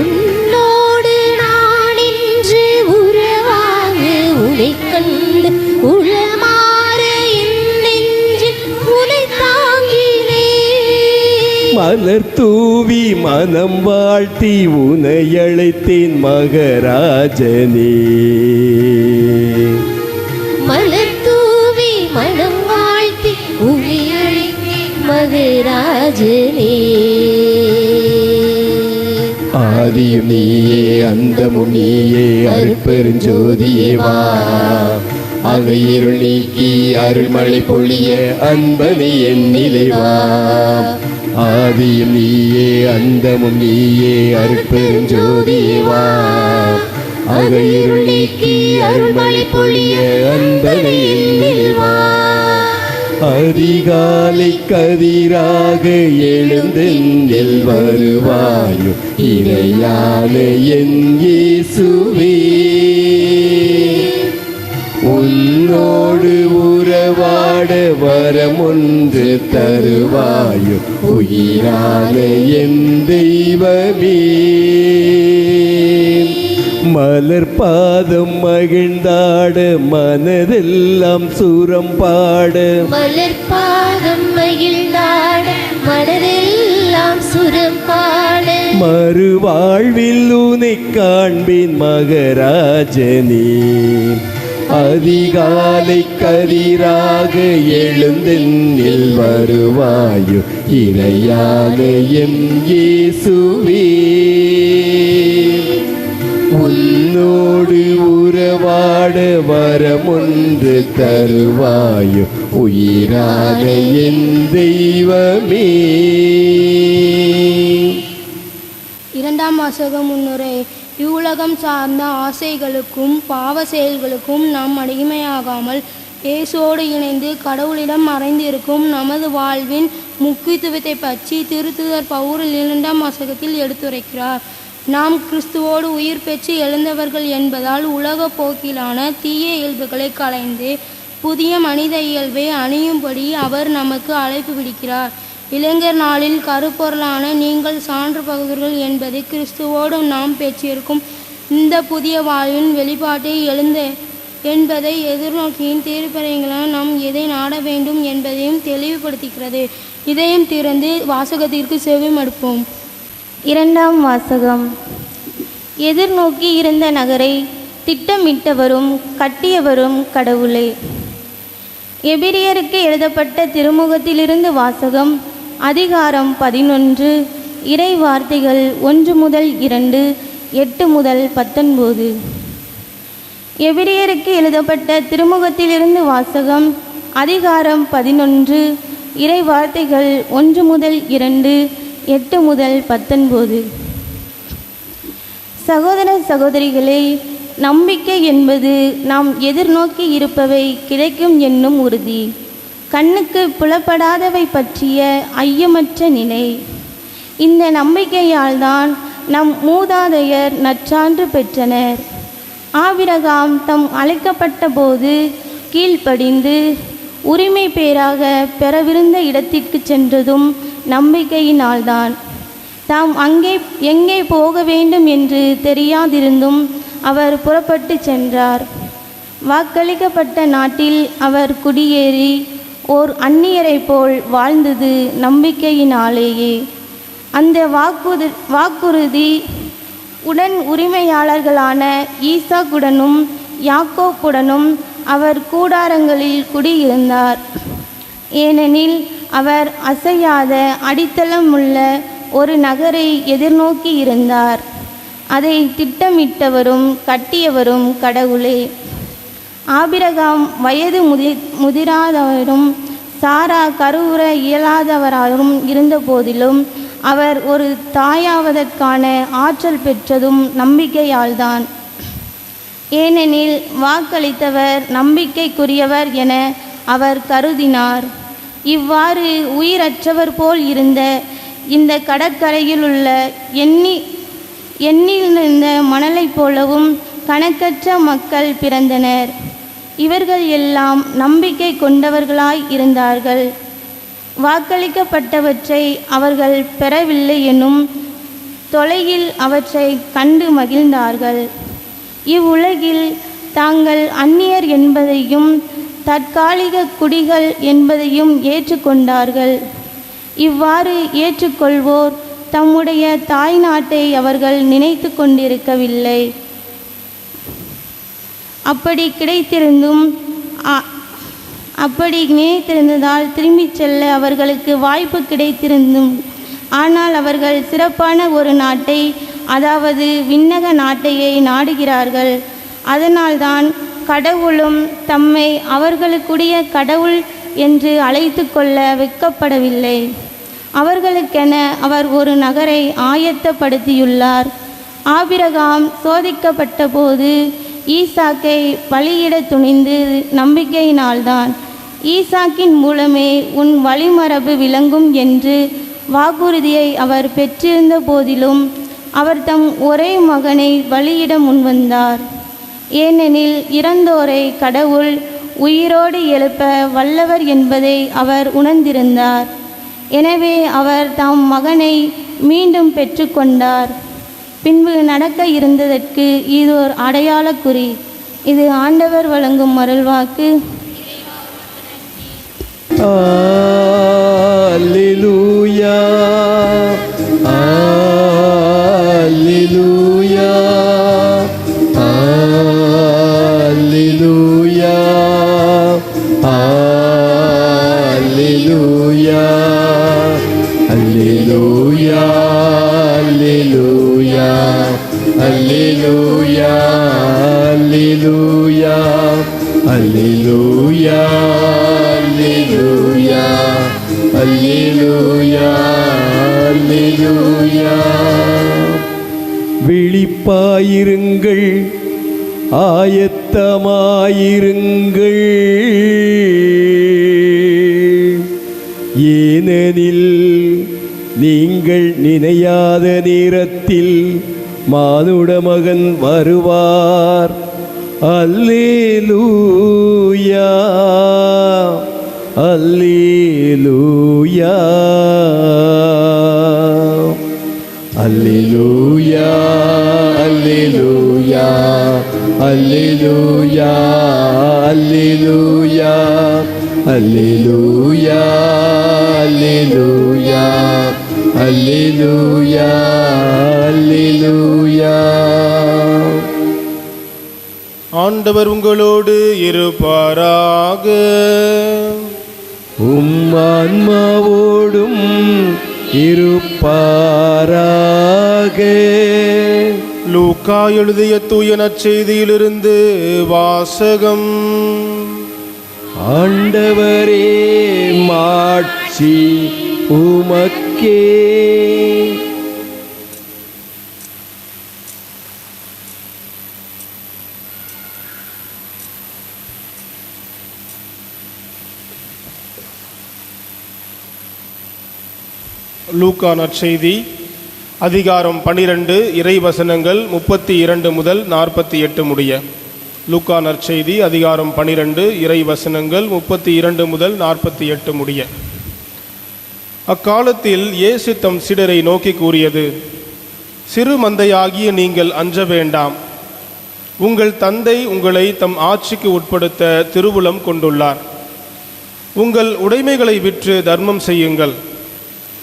உன்னோடு நான் இன்று உறவாக உனை கண்டு உளமாற என் நெஞ்சில் உனை தாங்கினேன். மலர் தூவி மனம் வாழ்த்தி உனை அழைத்தேன் மகராஜனே. மலர் தூவி மனம் வாழ்த்தி உனை அழைத்தேன் மகராஜனே. ஆதியும் நீயே அந்தமும் நீயே அருட்பெருஞ்சோதியே வா. அவையிருள் நீக்கி அருள்மழை பொழிய அன்பனே என்னிலே வா. ஆதியும் நீயே அந்தமும் நீயே அருட்பெருஞ்சோதியே வா. அவையிருள் நீக்கி அருள்மழை பொழிய அன்பனே என்னிலே வா. அதிகாலை கதிராக எழுந்தென்னில் வருவாயோ இறையான என் இயேசுவே, உன்னோடு உறவாட வரமொன்று தருவாயோ உயிரான என் தெய்வமே. மலர் பாதம் மகிழ்ந்தாட மனதெல்லாம் சுரம் பாட மலர் பாதம் மகிழ்ந்தாட மனதெல்லாம் சுரம் பாட மறுவாழ்வில் உனை காண்பேன் மகராஜனே அதிகாலை கதிராக எழுந்தென்னில் வருவாயோ இறையாக எம் இயேசுவே உன்னோடு உறவாட வரமொன்று தருவாயோ உயிரான என் தெய்வமே. இரண்டாம் வாசகம் முன்னுரை. இவ்வுலகம் சார்ந்த ஆசைகளுக்கும் பாவ செயல்களுக்கும் நாம் அடிமையாகாமல் இயேசுவோடு இணைந்து கடவுளிடம் மறைந்திருக்கும் நமது வாழ்வின் முக்கியத்துவத்தை பற்றி திருத்தூதர் பவுல் இரண்டாம் வாசகத்தில் எடுத்துரைக்கிறார். நாம் கிறிஸ்துவோடு உயிர் பெற்று எழுந்தவர்கள் என்பதால் உலக போக்கிலான தீய இயல்புகளை களைந்து புதிய மனித இயல்பை அணியும்படி அவர் நமக்கு அழைப்பு விடுக்கிறார். இளைஞர் நாளில் கருப்பொருளான நீங்கள் சான்று பகுதிகள் என்பது கிறிஸ்துவோடு நாம் பெற்றிருக்கும் இந்த புதிய வாழ்வின் வெளிப்பாட்டை என்பதை எதிர்நோக்கியின் தீர்ப்பறைகளால் நாம் எதை நாட வேண்டும் என்பதையும் தெளிவுபடுத்துகிறது. இதையும் திறந்து வாசகத்திற்கு செவிமடுப்போம். இரண்டாம் வாசகம். எதிர்நோக்கி இருந்த நகரை திட்டமிட்டவரும் கட்டியவரும் கடவுளே. எபிரியருக்கு எழுதப்பட்ட திருமுகத்திலிருந்து வாசகம். அதிகாரம் 11, இறை வார்த்தைகள் 1 முதல் 2, 8 முதல் 19. எபிரியருக்கு எழுதப்பட்ட திருமுகத்திலிருந்து வாசகம். அதிகாரம் 11, இறை வார்த்தைகள் 1 முதல் 2, 8 முதல் 19. சகோதர சகோதரிகளே, நம்பிக்கை என்பது நாம் எதிர்நோக்கி இருப்பவை கிடைக்கும் என்னும் உறுதி, கண்ணுக்கு புலப்படாதவை பற்றிய ஐயமற்ற நிலை. இந்த நம்பிக்கையால் தான் நம் மூதாதையர் நற்சான்று பெற்றனர். ஆபிரகாம் தம் அழைக்கப்பட்ட போது கீழ்ப்படிந்து உரிமை பேராக பெறவிருந்த இடத்திற்கு சென்றதும் நம்பிக்கையினால்தான். தாம் எங்கே போக வேண்டும் என்று தெரியாதிருந்தும் அவர் புறப்பட்டு சென்றார். வாக்களிக்கப்பட்ட நாட்டில் அவர் குடியேறி ஓர் அந்நியரை போல் வாழ்ந்தது நம்பிக்கையினாலேயே. அந்த வாக்குறுதி உடன் உரிமையாளர்களான ஈசாக்குடனும் யாக்கோப்புடனும் அவர் கூடாரங்களில் குடியிருந்தார். ஏனெனில் அவர் அசையாத அடித்தளமுள்ள ஒரு நகரை எதிர்நோக்கி இருந்தார். அதை திட்டமிட்டவரும் கட்டியவரும் கடவுளே. ஆபிரகாம் வயது முதிராதவரும் சாரா கருவுற இயலாதவராகவும் இருந்த போதிலும் அவர் ஒரு தாயாவதற்கான ஆற்றல் பெற்றதும் நம்பிக்கையால்தான். ஏனெனில் வாக்களித்தவர் நம்பிக்கைக்குரியவர் என அவர் கருதினார். இவ்வாறு உயிரற்றவர் போல் இருந்த இந்த கடற்கரையில் உள்ள எண்ணிலிருந்த மணலைப் போலவும் கணக்கற்ற மக்கள் பிறந்தனர். இவர்கள் எல்லாம் நம்பிக்கை கொண்டவர்களாய் இருந்தார்கள். வாக்களிக்கப்பட்டவற்றை அவர்கள் பெறவில்லை எனும் தொலையில் அவற்றை கண்டு மகிழ்ந்தார்கள். இவ்வுலகில் தாங்கள் அந்நியர் என்பதையும் தற்காலிக குடிகள் என்பதையும் ஏற்றுக்கொண்டார்கள். இவ்வாறு ஏற்றுக்கொள்வோர் தம்முடைய தாய் நாட்டை அவர்கள் நினைத்து கொண்டிருக்கவில்லை. அப்படி நினைத்திருந்ததால் திரும்பிச் செல்ல அவர்களுக்கு வாய்ப்பு கிடைத்திருந்தும், ஆனால் அவர்கள் சிறப்பான ஒரு நாட்டை, அதாவது விண்ணக நாட்டையே நாடுகிறார்கள். அதனால்தான் கடவுளும் தம்மை அவர்களுக்குரிய கடவுள் என்று அழைத்து கொள்ள வெட்கப்படவில்லை. அவர்களுக்கென அவர் ஒரு நகரை ஆயத்தப்படுத்தியுள்ளார். ஆபிரகாம் சோதிக்கப்பட்ட போது ஈசாக்கை பலியிட துணிந்து நம்பிக்கையினால்தான். ஈசாக்கின் மூலமே உன் வழிமரபு விளங்கும் என்று வாக்குறுதியை அவர் பெற்றிருந்த போதிலும் அவர் தம் ஒரே மகனை பலியிட முன்வந்தார். ஏனெனில் இறந்தோரை கடவுள் உயிரோடு எழுப்ப வல்லவர் என்பதை அவர் உணர்ந்திருந்தார். எனவே அவர் தம் மகனை மீண்டும் பெற்றுக்கொண்டார். பின்பு நடக்க இருந்ததற்கு இது ஒரு அடையாள குறி. இது ஆண்டவர் வழங்கும் அருள்வாக்கு. அல்லேலூயா, அல்லேலூயா, அல்லேலூயா, அல்லேலூயா, அல்லேலூயா, அல்லேலூயா, அல்லேலூயா, அல்லேலூயா, அல்லேலூயா, அல்லேலூயா, அல்லேலூயா, அல்லேலூயா. விழிப்பாயிருங்கள், ஆயத்தமாயிருங்கள், ஏனெனில் நீங்கள் நினையாத நேரத்தில் மானுடமகன் வருவார். அல்லேலூயா, அல்லேலூயா, அல்லேலூயா, அல்லேலூயா, அல்லேலூயா, அல்லேலூயா, அல்லேலூயா, அல்லேலூயா, அல்லேலூயா, அல்லேலூயா. ஆண்டவர் உங்களோடு இருப்பாராக. ஆன்மாவோடும் இருப்பாராக. லூக்கா எழுதிய தூய நற்செய்தியிலிருந்து வாசகம். ஆண்டவரே, மாட்சி உமக்கே. லூக்கா நற்செய்தி அதிகாரம் 12 இறைவசனங்கள் 32 முதல் 48 முடிய. லூக்கா நற்செய்தி அதிகாரம் 12 இறைவசனங்கள் 32 முதல் 48 முடிய. அக்காலத்தில் இயேசு தம் சீடரை நோக்கி கூறியது, சிறு மந்தையாகிய நீங்கள் அஞ்ச வேண்டாம். உங்கள் தந்தை உங்களை தம் ஆட்சிக்கு உட்படுத்த திருவுளம் கொண்டுள்ளார். உங்கள் உடைமைகளை விற்று தர்மம் செய்யுங்கள்.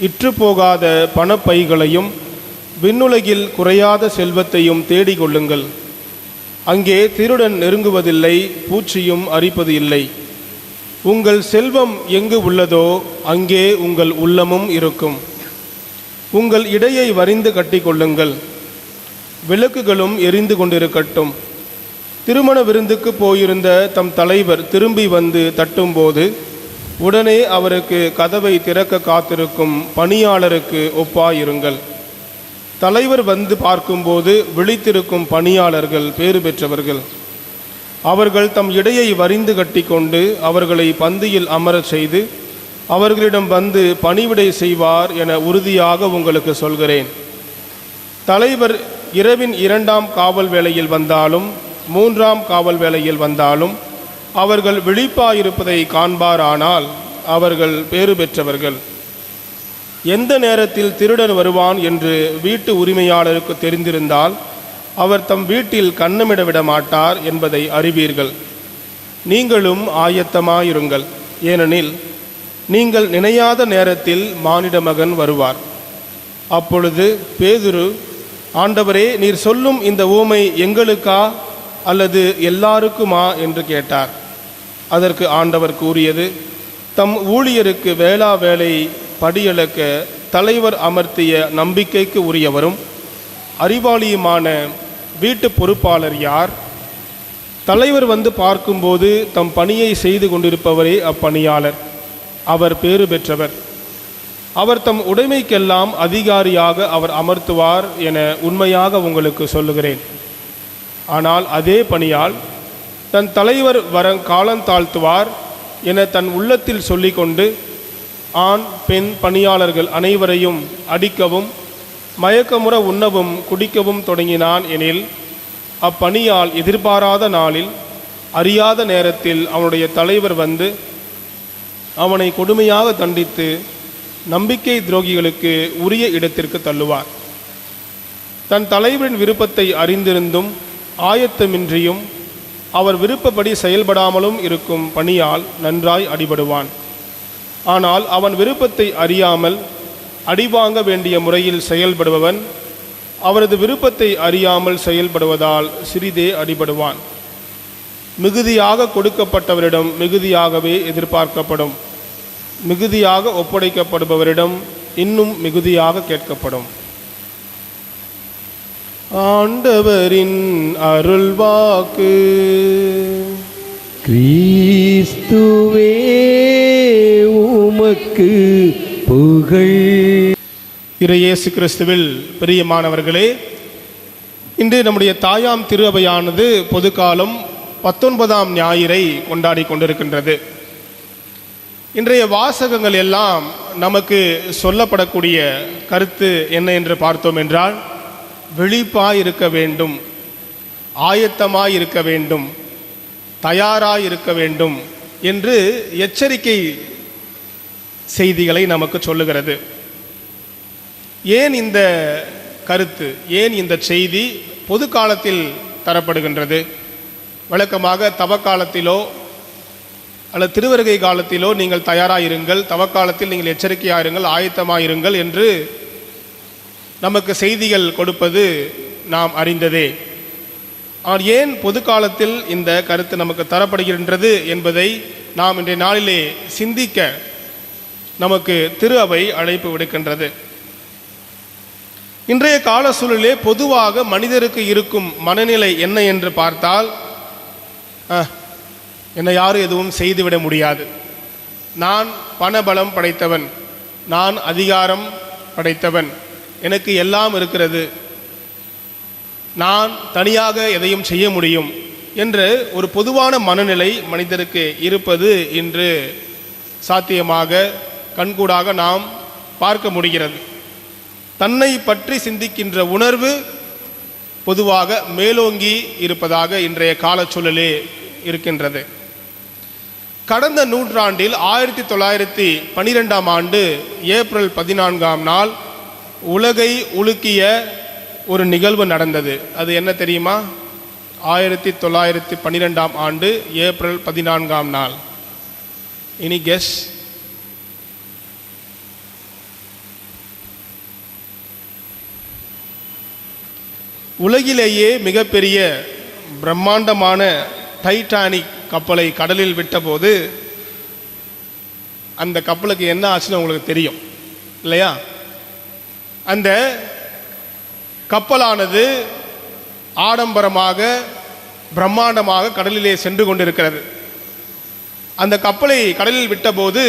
இற்று போகாத பணப்பைகளையும் விண்ணுலகில் குறையாத செல்வத்தையும் தேடிக் கொள்ளுங்கள். அங்கே திருடன் நெருங்குவதில்லை, பூச்சியும் அரிப்பது இல்லை. உங்கள் செல்வம் எங்கு உள்ளதோ அங்கே உங்கள் உள்ளமும் இருக்கும். உங்கள் இடையை வரிந்து கட்டிக்கொள்ளுங்கள். விளக்குகளும் எரிந்து கொண்டிருக்கட்டும். திருமண விருந்துக்கு போயிருந்த தம் தலைவர் திரும்பி வந்து தட்டும்போது உடனே அவருக்கு கதவை திறக்க காத்திருக்கும் பணியாளருக்கு ஒப்பாயிருங்கள். தலைவர் வந்து பார்க்கும்போது விழித்திருக்கும் பணியாளர்கள் பேறு பெற்றவர்கள். அவர்கள் தம் இடையை வரிந்து கட்டிக்கொண்டு அவர்களை பந்தியில் அமரச் செய்து அவர்களிடம் வந்து பணிவிடை செய்வார் என உறுதியாக உங்களுக்கு சொல்கிறேன். தலைவர் இரவின் 2ஆம் காவல் வேளையில் வந்தாலும் 3ஆம் காவல் வேளையில் வந்தாலும் அவர்கள் விழிப்பாயிருப்பதை காண்பாரானால் அவர்கள் பேறு பெற்றவர்கள். எந்த நேரத்தில் திருடன் வருவான் என்று வீட்டு உரிமையாளருக்கு தெரிந்திருந்தால் அவர் தம் வீட்டில் கன்னமிட விட மாட்டார் என்பதை அறிவீர்கள். நீங்களும் ஆயத்தமாயிருங்கள், ஏனெனில் நீங்கள் நினையாத நேரத்தில் மானிட மகன் வருவார். அப்பொழுது பேதுரு, ஆண்டவரே, நீர் சொல்லும் இந்த உவமை எங்களுக்கா அல்லது எல்லாருக்குமா என்று கேட்டார். அதற்கு ஆண்டவர் கூறியது, தம் ஊழியருக்கு வேளா வேலை படியளக்க தலைவர் அமர்த்திய நம்பிக்கைக்கு உரியவரும் அறிவாளியுமான வீட்டு பொறுப்பாளர் யார்? தலைவர் வந்து பார்க்கும்போது தம் பணியை செய்து கொண்டிருப்பவரே அப்பணியாளர். அவர் பேறு பெற்றவர். அவர் தம் உடைமைக்கெல்லாம் அதிகாரியாக அவர் அமர்த்துவார் என உண்மையாக உங்களுக்கு சொல்லுகிறேன். ஆனால் அதே பணியால் தன் தலைவர் காலந்தாழ்த்துவார் என தன் உள்ளத்தில் சொல்லிக்கொண்டு ஆண் பெண் பணியாளர்கள் அனைவரையும் அடிக்கவும் மயக்கமுற உண்ணவும் குடிக்கவும் தொடங்கினான் எனில் அப்பணியால் எதிர்பாராத நாளில் அறியாத நேரத்தில் அவனுடைய தலைவர் வந்து அவனை கொடுமையாக தண்டித்து நம்பிக்கை துரோகிகளுக்கு உரிய இடத்திற்கு தள்ளுவார். தன் தலைவரின் விருப்பத்தை அறிந்திருந்தும் ஆயத்தமின்றியும் அவர் விருப்பப்படி செயல்படாமலும் இருக்கும் பணியால் நன்றாய் அடிபடுவான். ஆனால் அவன் விருப்பத்தை அறியாமல் அடிவாங்க வேண்டிய முறையில் செயல்படுபவன் அவரது விருப்பத்தை அறியாமல் செயல்படுவதால் சிறிதே அடிபடுவான். மிகுதியாக கொடுக்கப்பட்டவரிடம் மிகுதியாகவே எதிர்பார்க்கப்படும். மிகுதியாக ஒப்படைக்கப்படுபவரிடம் இன்னும் மிகுதியாக கேட்கப்படும். ஆண்டவரின் அருள்வாக்கு. கிறிஸ்துவே உமக்கு புகழ். இயேசு கிறிஸ்துவில் பிரியமானவர்களே, இன்று நம்முடைய தாயாம் திரு அவையானது பொதுக்காலம் 19ஆம் ஞாயிறை கொண்டாடி கொண்டிருக்கின்றது. இன்றைய வாசகங்கள் எல்லாம் நமக்கு சொல்லப்படக்கூடிய கருத்து என்ன என்று பார்த்தோம் என்றால், விழிப்பாய் இருக்க வேண்டும், ஆயத்தமாய் இருக்க வேண்டும், தயாராய் இருக்க வேண்டும் என்று எச்சரிக்கை செய்திகளை நமக்கு சொல்லுகிறது. ஏன் இந்த கருத்து, ஏன் இந்த செய்தி பொது காலத்தில் தரப்படுகின்றது? வழக்கமாக தவக்காலத்திலோ அல்லது திருவருகை காலத்திலோ நீங்கள் தயாராயிருங்கள், தவக்காலத்தில் நீங்கள் எச்சரிக்கையாயிருங்கள், ஆயத்தமாயிருங்கள் என்று நமக்கு செய்திகள் கொடுப்பது நாம் அறிந்ததே. ஆனால் ஏன் பொது காலத்தில் இந்த கருத்து நமக்கு தரப்படுகின்றது என்பதை நாம் இன்றைய நாளிலே சிந்திக்க நமக்கு திரு அவை அழைப்பு விடுக்கின்றது. இன்றைய கால சூழலிலே பொதுவாக மனிதருக்கு இருக்கும் மனநிலை என்ன என்று பார்த்தால், என்னை யாரும் எதுவும் செய்துவிட முடியாது, நான் பணபலம் படைத்தவன், நான் அதிகாரம் படைத்தவன், எனக்கு எல்லாம் இருக்கிறது, நான் தனியாக எதையும் செய்ய முடியும் என்ற ஒரு பொதுவான மனநிலை மனிதருக்கு இருப்பது இன்று சாத்தியமாக கண்கூடாக நாம் பார்க்க முடிகிறது. தன்னை பற்றி சிந்திக்கின்ற உணர்வு பொதுவாக மேலோங்கி இருப்பதாக இன்றைய காலச்சூழலே இருக்கின்றது. கடந்த நூற்றாண்டில் 1912ஆம் ஆண்டு ஏப்ரல் 14ஆம் நாள் உலகை உலுக்கிய ஒரு நிகழ்வு நடந்தது. அது என்ன தெரியுமா? 1912ஆம் ஆண்டு ஏப்ரல் 14ஆம் நாள். Any guess? உலகிலேயே மிகப்பெரிய பிரம்மாண்டமான டைட்டானிக் கப்பலை கடலில் விட்டபோது அந்த கப்பலுக்கு என்ன ஆச்சுன்னு உங்களுக்கு தெரியும் இல்லையா? அந்த கப்பலானது ஆடம்பரமாக பிரம்மாண்டமாக கடலிலே சென்று கொண்டிருக்கிறது. அந்த கப்பலை கடலில் விட்டபோது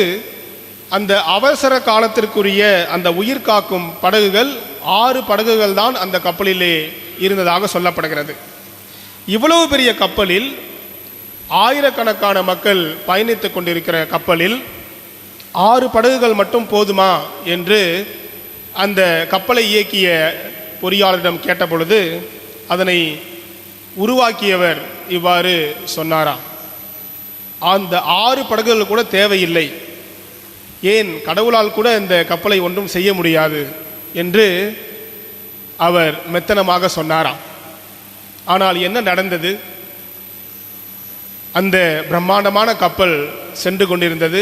அந்த அவசர காலத்திற்குரிய அந்த உயிர் காக்கும் படகுகள் 6 படகுகள் தான் அந்த கப்பலிலே இருந்ததாக சொல்லப்படுகிறது. இவ்வளவு பெரிய கப்பலில் ஆயிரக்கணக்கான மக்கள் பயணித்துக் கொண்டிருக்கிற கப்பலில் 6 படகுகள் மட்டும் போதுமா என்று அந்த கப்பலை இயக்கிய பொறியாளரிடம் கேட்டபொழுது அதனை உருவாக்கியவர் இவ்வாறு சொன்னாராம், அந்த 6 படகுகள் கூட தேவையில்லை, ஏன் கடவுளால் கூட இந்த கப்பலை ஒன்றும் செய்ய முடியாது என்று அவர் மெத்தனமாக சொன்னாராம். ஆனால் என்ன நடந்தது? அந்த பிரம்மாண்டமான கப்பல் சென்று கொண்டிருந்தது,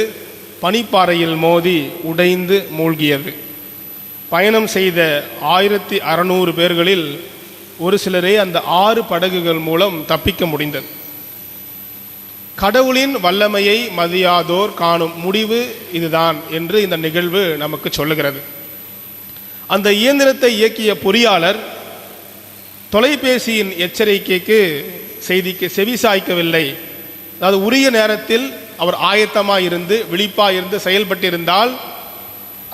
பனிப்பாறையில் மோதி உடைந்து மூழ்கியது. பயணம் செய்த 1600 பேர்களில் ஒரு சிலரே அந்த 6 படகுகள் மூலம் தப்பிக்க முடிந்தது. கடவுளின் வல்லமையை மதியாதோர் காணும் முடிவு இதுதான் என்று இந்த நிகழ்வு நமக்கு சொல்லுகிறது. அந்த இயந்திரத்தை இயக்கிய பொறியாளர் தொலைபேசியின் எச்சரிக்கைக்கு செய்திக்கு செவிசாய்க்கவில்லை. அதாவது உரிய நேரத்தில் அவர் ஆயத்தமாக இருந்து விழிப்பாக இருந்து செயல்பட்டிருந்தால்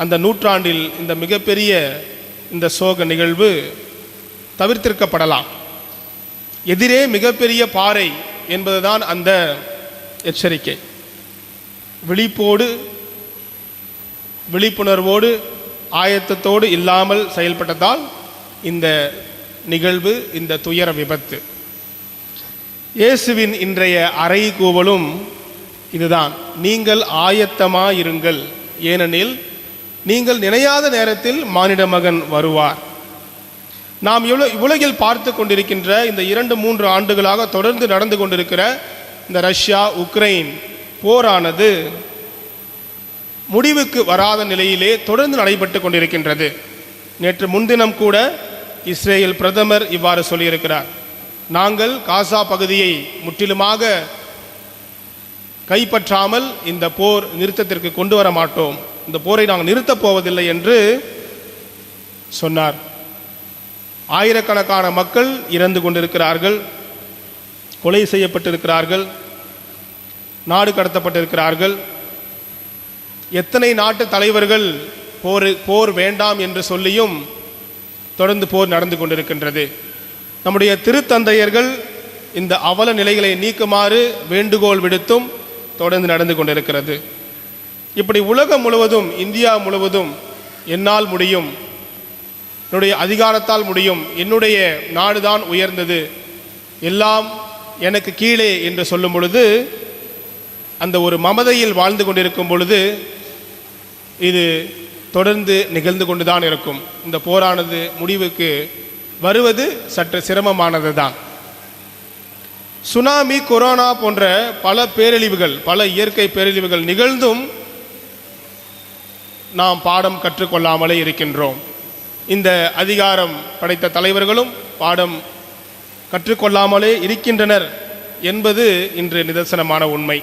அந்த நூற்றாண்டில் இந்த மிகப்பெரிய இந்த சோக நிகழ்வு தவிர்த்திருக்கப்படலாம். எதிரே மிகப்பெரிய பாறை என்பதுதான் அந்த எச்சரிக்கை. விழிப்புணர்வோடு ஆயத்தத்தோடு இல்லாமல் செயல்பட்டதால் இந்த நிகழ்வு, இந்த துயர விபத்து. இயேசுவின் இன்றைய அறைகூவலும் இதுதான், நீங்கள் ஆயத்தமாயிருங்கள், ஏனெனில் நீங்கள் நினையாத நேரத்தில் மானிட மகன் வருவார். நாம் உலகில் பார்த்து கொண்டிருக்கின்ற இந்த 2-3 ஆண்டுகளாக தொடர்ந்து நடந்து கொண்டிருக்கிற இந்த ரஷ்யா உக்ரைன் போரானது முடிவுக்கு வராத நிலையிலே தொடர்ந்து நடைபெற்று கொண்டிருக்கின்றது. நேற்று முன்தினம் கூட இஸ்ரேல் பிரதமர் இவ்வாறு சொல்லியிருக்கிறார், நாங்கள் காசா பகுதியை முற்றிலுமாக கைப்பற்றாமல் இந்த போர் நிறுத்தத்திற்கு கொண்டு வர மாட்டோம், இந்த போரை நாங்கள் நிறுத்தப் போவதில்லை என்று சொன்னார். ஆயிரக்கணக்கான மக்கள் இறந்து கொண்டிருக்கிறார்கள், கொலை செய்யப்பட்டிருக்கிறார்கள், நாடு கடத்தப்பட்டிருக்கிறார்கள். எத்தனை நாட்டு தலைவர்கள் போர் வேண்டாம் என்று சொல்லியும் தொடர்ந்து போர் நடந்து கொண்டிருக்கின்றது. நம்முடைய திருத்தந்தையர்கள் இந்த அவல நிலைகளை நீக்குமாறு வேண்டுகோள் விடுத்தும் தொடர்ந்து நடந்து கொண்டிருக்கிறது. இப்படி உலகம் முழுவதும், இந்தியா முழுவதும் என்னால் முடியும், என்னுடைய அதிகாரத்தால் முடியும், என்னுடைய நாடுதான் உயர்ந்தது, எல்லாம் எனக்கு கீழே என்று சொல்லும் பொழுது, அந்த ஒரு மமதையில் வாழ்ந்து கொண்டிருக்கும் பொழுது இது தொடர்ந்து நிகழ்ந்து கொண்டுதான் இருக்கும். இந்த போரானது முடிவுக்கு வருவது சற்று சிரமமானது தான். சுனாமி, கொரோனா போன்ற பல பேரழிவுகள், பல இயற்கை பேரழிவுகள் நிகழ்ந்தும் நாம் பாடம் கற்றுக்கொள்ளாமலே இருக்கின்றோம். இந்த அதிகாரம் படைத்த தலைவர்களும் பாடம் கற்றுக்கொள்ளாமலே இருக்கின்றனர் என்பது இன்று நிதர்சனமான உண்மை.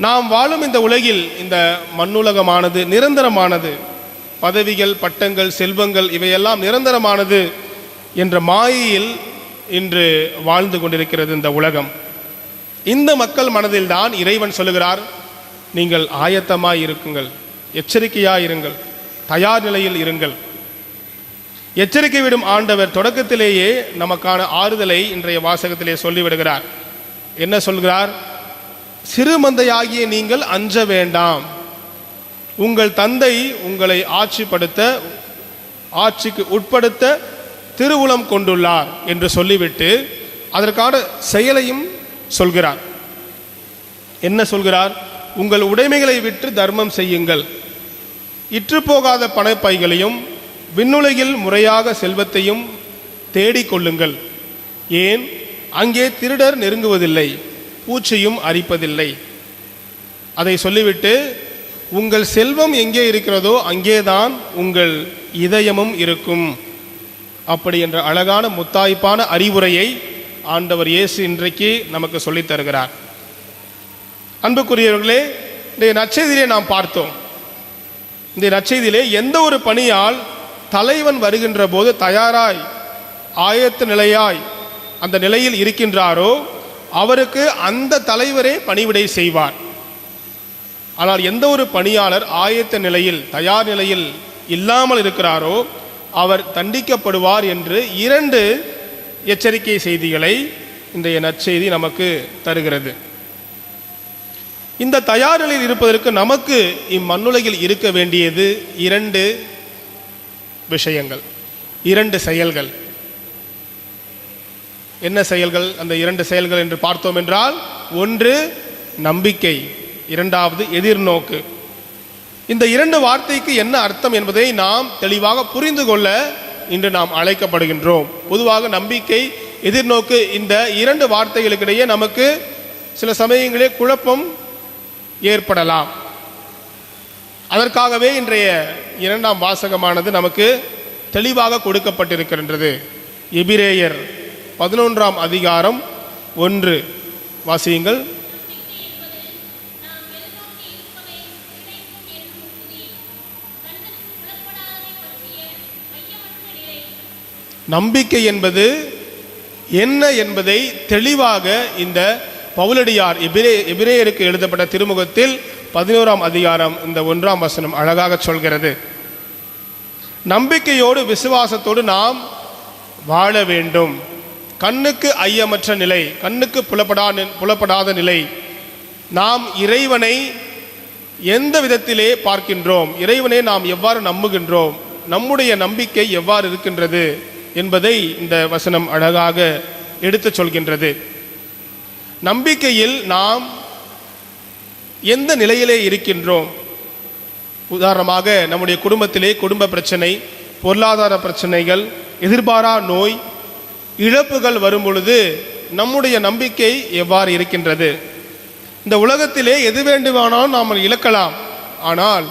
நாம் வாழும் இந்த உலகில் இந்த மண்ணுலகமானது நிரந்தரமானது, பதவிகள், பட்டங்கள், செல்வங்கள் இவையெல்லாம் நிரந்தரமானது என்ற மாயையில் இன்று வாழ்ந்து கொண்டிருக்கிறது இந்த உலகம். இந்த மக்கள் மனதில்தான் இறைவன் சொல்லுகிறார், நீங்கள் ஆயத்தமாய் இருக்குங்கள், எச்சரிக்கையாய் இருங்கள், தயார் நிலையில் இருங்கள். எச்சரிக்கை விடும் ஆண்டவர் தொடக்கத்திலேயே நமக்கான ஆறுதலை இன்றைய வாசகத்திலே சொல்லிவிடுகிறார். என்ன சொல்கிறார்? சிறு மந்தையாகிய நீங்கள் அஞ்ச வேண்டாம், உங்கள் தந்தை உங்களை ஆட்சிக்கு உட்படுத்த திருவுளம் கொண்டுள்ளார் என்று சொல்லிவிட்டு அதற்கான செயலையும் சொல்கிறார். என்ன சொல்கிறார்? உங்கள் உடைமைகளை விற்று தர்மம் செய்யுங்கள், இற்றுப்போகாத பணப்பைகளையும் விண்ணுலகில் முறையாக செல்வத்தையும் தேடிக்கொள்ளுங்கள். ஏன், அங்கே திருடர் நெருங்குவதில்லை, பூச்சியும் அரிப்பதில்லை. அதை சொல்லிவிட்டு உங்கள் செல்வம் எங்கே இருக்கிறதோ அங்கேதான் உங்கள் இதயமும் இருக்கும். அப்படி என்ற அழகான முத்தாய்ப்பான அறிவுரையை ஆண்டவர் இயேசு இன்றைக்கு நமக்கு சொல்லித் தருகிறார். அன்புக்குரியவர்களே, இந்த நற்செய்தியிலே நாம் பார்த்தோம், இந்த நற்செய்தியிலே எந்த ஒரு பணியால் தலைவன் வருகின்ற போது தயாராய் ஆயத்த நிலையாய் அந்த நிலையில் இருக்கின்றாரோ அவருக்கு அந்த தலைவரே பணிவிடை செய்வார். ஆனால் எந்த ஒரு பணியாளர் ஆயத்த நிலையில், தயார் நிலையில் இல்லாமல் இருக்கிறாரோ அவர் தண்டிக்கப்படுவார் என்று 2 எச்சரிக்கை செய்திகளை இன்றைய நற்செய்தி நமக்கு தருகிறது. இந்த தயார் நிலையில் இருப்பதற்கு நமக்கு இம்மண்ணுலகில் இருக்க வேண்டியது 2 விஷயங்கள், 2 செயல்கள். என்ன செயல்கள்? அந்த 2 செயல்கள் என்று பார்த்தோம் என்றால், ஒன்று நம்பிக்கை, இரண்டாவது எதிர்நோக்கு. இந்த 2 வார்த்தைக்கு என்ன அர்த்தம் என்பதை நாம் தெளிவாக புரிந்து கொள்ள இன்று நாம் அழைக்கப்படுகின்றோம். பொதுவாக நம்பிக்கை, எதிர்நோக்கு, இந்த 2 வார்த்தைகளுக்கிடையே நமக்கு சில சமயங்களிலே குழப்பம் ஏற்படலாம். அதற்காகவே இன்றைய 2ஆம் வாசகமானது நமக்கு தெளிவாக கொடுக்கப்பட்டிருக்கின்றது. எபிரேயர் 11ஆம் அதிகாரம் 1 வாசியுங்கள். நம்பிக்கை என்பது என்ன என்பதை தெளிவாக இந்த பவுலடியார் எபிரேயருக்கு எழுதப்பட்ட திருமுகத்தில் 11ஆம் அதிகாரம் இந்த 1ஆம் வசனம் அழகாக சொல்கிறது. நம்பிக்கையோடு விசுவாசத்தோடு நாம் வாழ வேண்டும். கண்ணுக்கு ஐயமற்ற நிலை, கண்ணுக்கு புலப்படாத நிலை. நாம் இறைவனை எந்த விதத்திலே பார்க்கின்றோம், இறைவனை நாம் எவ்வாறு நம்புகின்றோம், நம்முடைய நம்பிக்கை எவ்வாறு இருக்கின்றது என்பதை இந்த வசனம் அழகாக எடுத்து சொல்கின்றது. நம்பிக்கையில் நாம் எந்த நிலையிலே இருக்கின்றோம்? உதாரணமாக நம்முடைய குடும்பத்திலே குடும்ப பிரச்சனை, பொருளாதார பிரச்சனைகள், எதிர்பாரா நோய், இழப்புகள் வரும் பொழுது நம்முடைய நம்பிக்கை எவ்வாறு இருக்கின்றது? இந்த உலகத்திலே எது வேண்டுமானாலும் நாம் இழக்கலாம், ஆனால்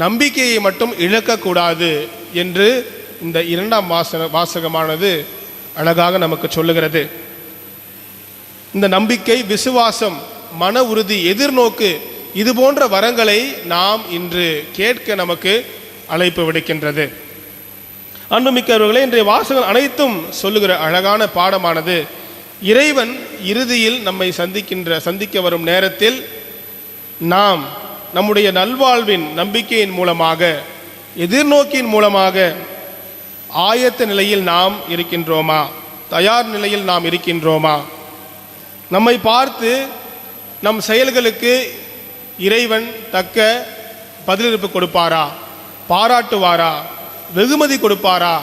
நம்பிக்கையை மட்டும் இழக்கக்கூடாது என்று இந்த 2ஆம் வாசகமானது அழகாக நமக்கு சொல்லுகிறது. இந்த நம்பிக்கை, விசுவாசம், மன உறுதி, எதிர்நோக்கு, இது போன்ற வரங்களை நாம் இன்று கேட்க நமக்கு அழைப்பு விடுக்கின்றது. அன்புமிக்கவர்களே, இன்றைய வாசகங்கள் அனைத்தும் சொல்லுகிற அழகான பாடமானது, இறைவன் இறுதியில் நம்மை சந்திக்க வரும் நேரத்தில் நாம் நம்முடைய நல்வாழ்வின் நம்பிக்கையின் மூலமாக, எதிர்நோக்கின் மூலமாக ஆயத்த நிலையில் நாம் இருக்கின்றோமா, தயார் நிலையில் நாம் இருக்கின்றோமா? நம்மை பார்த்து நம் செயல்களுக்கு இறைவன் தக்க பதிலளிப்பு கொடுப்பாரா, பாராட்டுவாரா, வெகுமதி கொடுப்பாரா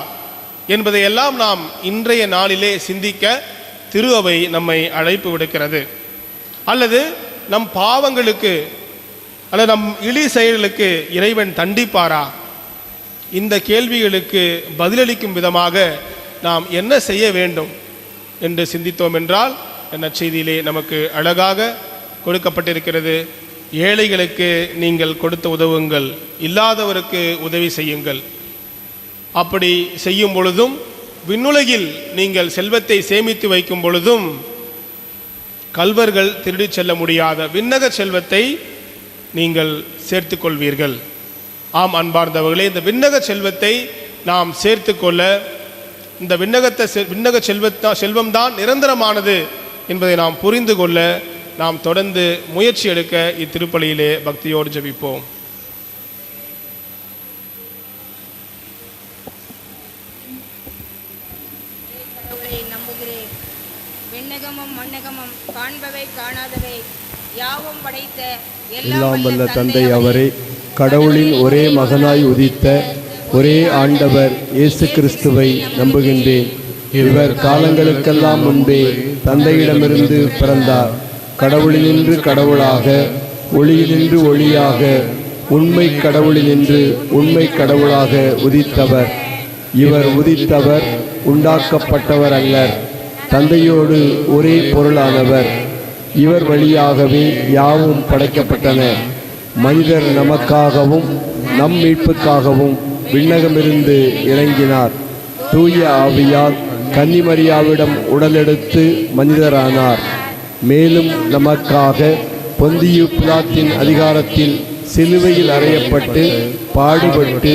என்பதையெல்லாம் நாம் இன்றைய நாளிலே சிந்திக்க திரு அவை நம்மை அழைப்பு விடுக்கிறது. அல்லது நம் பாவங்களுக்கு அல்லது நம் இழி செயல்களுக்கு இறைவன் தண்டிப்பாரா? இந்த கேள்விகளுக்கு பதிலளிக்கும் விதமாக நாம் என்ன செய்ய வேண்டும் என்று சிந்தித்தோம் என்றால், நற்செய்தியிலே நமக்கு அழகாக கொடுக்கப்பட்டிருக்கிறது. ஏழைகளுக்கு நீங்கள் கொடுத்து உதவுங்கள், இல்லாதவருக்கு உதவி செய்யுங்கள். அப்படி செய்யும் பொழுதும், விண்ணுலகில் நீங்கள் செல்வத்தை சேமித்து வைக்கும் பொழுதும், கள்வர்கள் திருடி செல்ல முடியாத விண்ணக செல்வத்தை நீங்கள் சேர்த்து கொள்வீர்கள். ஆம் அன்பார்ந்தவர்களே, இந்த விண்ணக செல்வத்தை நாம் சேர்த்து கொள்ள, இந்த விண்ணக செல்வம்தான் நிரந்தரமானது என்பதை நாம் புரிந்து கொள்ள நாம் தொடர்ந்து முயற்சி எடுக்க இத்திருப்பலியிலே பக்தியோடு ஜெபிப்போம். நம்புகிறேன். விண்ணகமும் மண்ணகமும் காண்பவை காணாதவை யாவும் படைத்த எல்லாம் வல்ல தந்தை அவரே, கடவுளின் ஒரே மகனாய் உதித்த ஒரே ஆண்டவர் இயேசு கிறிஸ்துவை நம்புகின்றேன். இவர் காலங்களுக்கெல்லாம் முன்பே தந்தையிடமிருந்து பிறந்தார். கடவுளினின்று கடவுளாக, ஒளியினின்று ஒளியாக, உண்மை கடவுளினின்று உண்மை கடவுளாக உதித்தவர். இவர் உதித்தவர், உண்டாக்கப்பட்டவர் அல்லர். தந்தையோடு ஒரே பொருளானவர். இவர் வழியாகவே யாவும் படைக்கப்பட்டன. மனிதர் நமக்காகவும் நம் மீட்புக்காகவும் விண்ணகமிருந்து இறங்கினார். தூய ஆவியால் கன்னிமரியாவிடம் உடலெடுத்து மனிதரானார். மேலும் நமக்காக பொந்தியு பிலாத்தின் அதிகாரத்தில் சிலுவையில் அறையப்பட்டு பாடுபட்டு